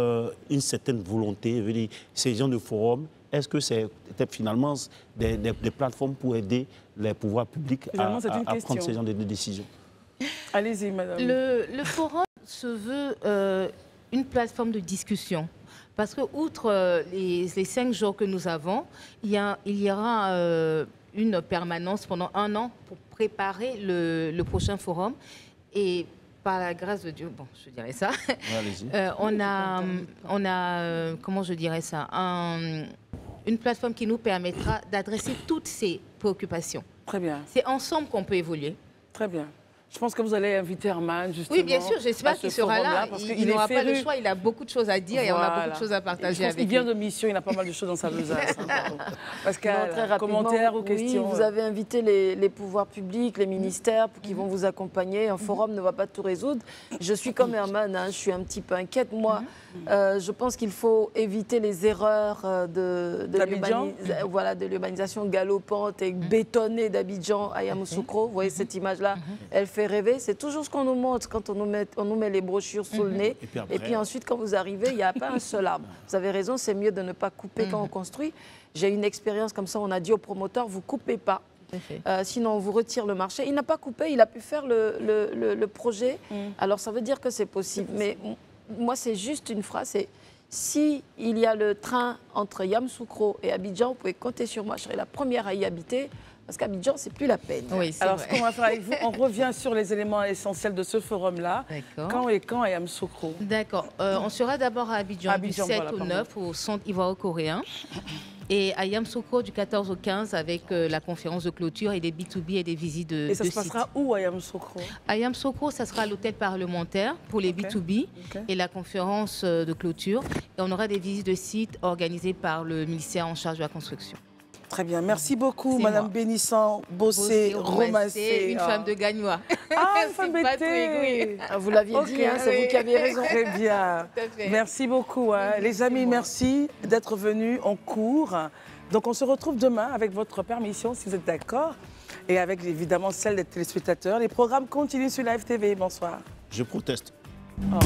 une certaine volonté, je veux dire, ces gens de forums, est-ce que c'est finalement des plateformes pour aider les pouvoirs publics à prendre ces genres de décisions? Allez-y, madame. Le forum se veut une plateforme de discussion. Parce que, outre les 5 jours que nous avons, il y aura une permanence pendant 1 an pour préparer le prochain forum. Et par la grâce de Dieu, bon, je dirais ça, on a comment je dirais ça, une plateforme qui nous permettra d'adresser toutes ces préoccupations. Très bien. C'est ensemble qu'on peut évoluer. Très bien. Je pense que vous allez inviter Herman, justement. Oui, bien sûr, j'espère qu'il sera là. Il n'aura pas le choix, il a beaucoup de choses à dire et on a beaucoup de choses à partager avec lui. Il vient de mission, il a pas mal de choses dans sa besace. Pascal, commentaires ou questions? Oui, vous avez invité les pouvoirs publics, les ministères qui vont vous accompagner. Un forum ne va pas tout résoudre. Je suis comme Herman, hein, je suis un petit peu inquiète. Moi, je pense qu'il faut éviter les erreurs de l'urbanisation galopante et bétonnée d'Abidjan à Yamoussoukro. Vous voyez cette image-là, elle fait rêver. C'est toujours ce qu'on nous montre quand on nous met les brochures sous le nez. Et puis ensuite, quand vous arrivez, il n'y a pas un seul arbre. Vous avez raison, c'est mieux de ne pas couper quand on construit. J'ai une expérience comme ça, on a dit au promoteur, vous ne coupez pas. Sinon, on vous retire le marché. Il n'a pas coupé, il a pu faire le projet. Alors, ça veut dire que c'est possible. Mais moi, c'est juste une phrase, c'est si il y a le train entre Yamoussoukro et Abidjan, vous pouvez compter sur moi, je serai la première à y habiter. Parce qu'Abidjan, c'est plus la peine. Oui, alors, ce qu'on va faire avec vous, on revient sur les éléments essentiels de ce forum-là. Quand à Yamoussoukro? D'accord. On sera d'abord à Abidjan du 7 au 9 au centre ivoiro-coréen. Et à Yamoussoukro du 14 au 15 avec la conférence de clôture et des B2B et des visites de sites. Et ça se passera où à Yamoussoukro? À Yamoussoukro, ça sera à l'hôtel parlementaire pour les B2B et la conférence de clôture. Et on aura des visites de sites organisées par le ministère en charge de la construction. Très bien, merci beaucoup, Madame Bénissant, Bossé, Romassé. Une femme de Gagnois. Ah, une femme bêtée. Vous l'aviez dit, hein, c'est vous qui aviez raison. Très bien. Merci beaucoup. Hein. Les amis, merci d'être venus en cours. Donc, on se retrouve demain avec votre permission, si vous êtes d'accord, et avec évidemment celle des téléspectateurs. Les programmes continuent sur Live TV. Bonsoir. Je proteste. Oh.